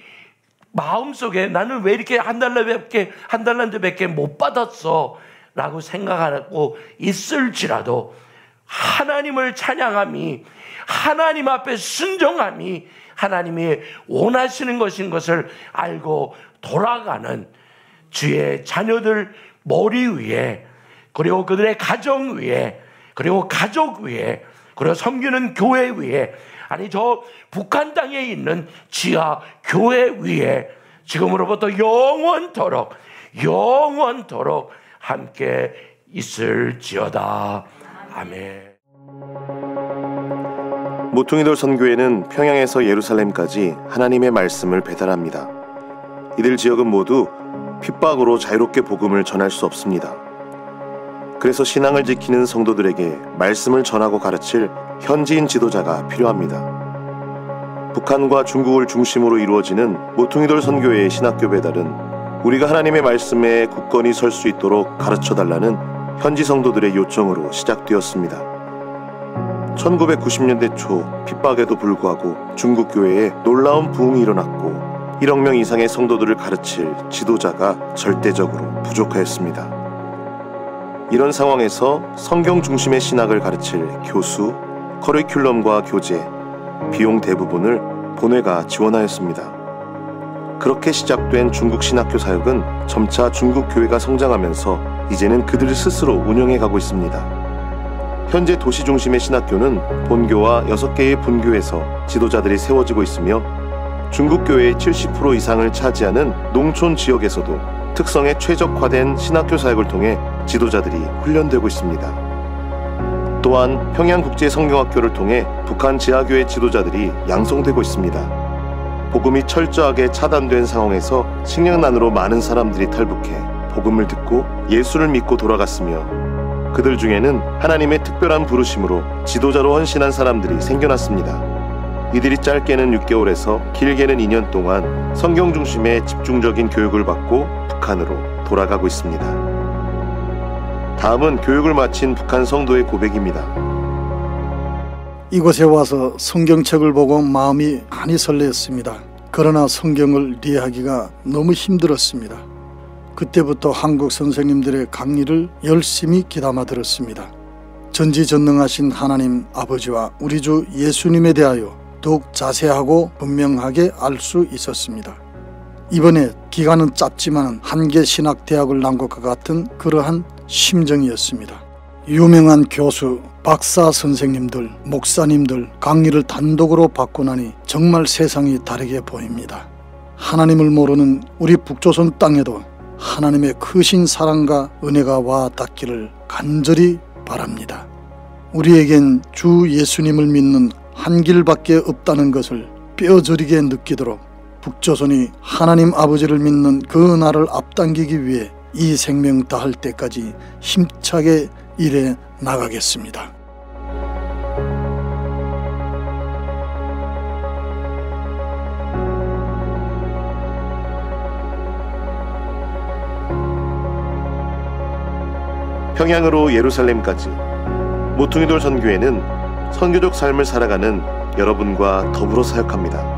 마음속에 나는 왜 이렇게 한 달란트밖에 못 받았어 라고 생각하고 있을지라도 하나님을 찬양함이 하나님 앞에 순종함이 하나님이 원하시는 것인 것을 알고 돌아가는 주의 자녀들 머리 위에, 그리고 그들의 가정 위에, 그리고 가족 위에, 그리고 섬기는 교회 위에, 아니 저 북한 땅에 있는 지하 교회 위에 지금으로부터 영원토록 함께 있을지어다. 아멘. 모퉁이돌 선교회는 평양에서 예루살렘까지 하나님의 말씀을 배달합니다. 이들 지역은 모두 핍박으로 자유롭게 복음을 전할 수 없습니다. 그래서 신앙을 지키는 성도들에게 말씀을 전하고 가르칠 현지인 지도자가 필요합니다. 북한과 중국을 중심으로 이루어지는 모퉁이돌 선교회의 신학교 배달은 우리가 하나님의 말씀에 굳건히 설 수 있도록 가르쳐달라는 현지 성도들의 요청으로 시작되었습니다. 1990년대 초 핍박에도 불구하고 중국 교회에 놀라운 부흥이 일어났고 1억 명 이상의 성도들을 가르칠 지도자가 절대적으로 부족하였습니다. 이런 상황에서 성경 중심의 신학을 가르칠 교수, 커리큘럼과 교재, 비용 대부분을 본회가 지원하였습니다. 그렇게 시작된 중국 신학교 사역은 점차 중국 교회가 성장하면서 이제는 그들 스스로 운영해가고 있습니다. 현재 도시 중심의 신학교는 본교와 6개의 분교에서 지도자들이 세워지고 있으며 중국 교회의 70% 이상을 차지하는 농촌 지역에서도 특성에 최적화된 신학교 사역을 통해 지도자들이 훈련되고 있습니다. 또한 평양국제성경학교를 통해 북한 지하교회 지도자들이 양성되고 있습니다. 복음이 철저하게 차단된 상황에서 식량난으로 많은 사람들이 탈북해 복음을 듣고 예수를 믿고 돌아갔으며 그들 중에는 하나님의 특별한 부르심으로 지도자로 헌신한 사람들이 생겨났습니다. 이들이 짧게는 6개월에서 길게는 2년 동안 성경 중심의 집중적인 교육을 받고 북한으로 돌아가고 있습니다. 다음은 교육을 마친 북한 성도의 고백입니다. 이곳에 와서 성경책을 보고 마음이 많이 설레었습니다. 그러나 성경을 이해하기가 너무 힘들었습니다. 그때부터 한국 선생님들의 강의를 열심히 귀담아 들었습니다. 전지전능하신 하나님 아버지와 우리 주 예수님에 대하여 더욱 자세하고 분명하게 알 수 있었습니다. 이번에 기간은 짧지만 한계 신학대학을 난 것과 같은 그러한 심정이었습니다. 유명한 교수, 박사 선생님들, 목사님들 강의를 단독으로 받고 나니 정말 세상이 다르게 보입니다. 하나님을 모르는 우리 북조선 땅에도 하나님의 크신 사랑과 은혜가 와 닿기를 간절히 바랍니다. 우리에겐 주 예수님을 믿는 한 길밖에 없다는 것을 뼈저리게 느끼도록 북조선이 하나님 아버지를 믿는 그 날을 앞당기기 위해 이 생명 다할 때까지 힘차게 일해 나가겠습니다. 평양으로 예루살렘까지 모퉁이돌 선교회는 선교적 삶을 살아가는 여러분과 더불어 사역합니다.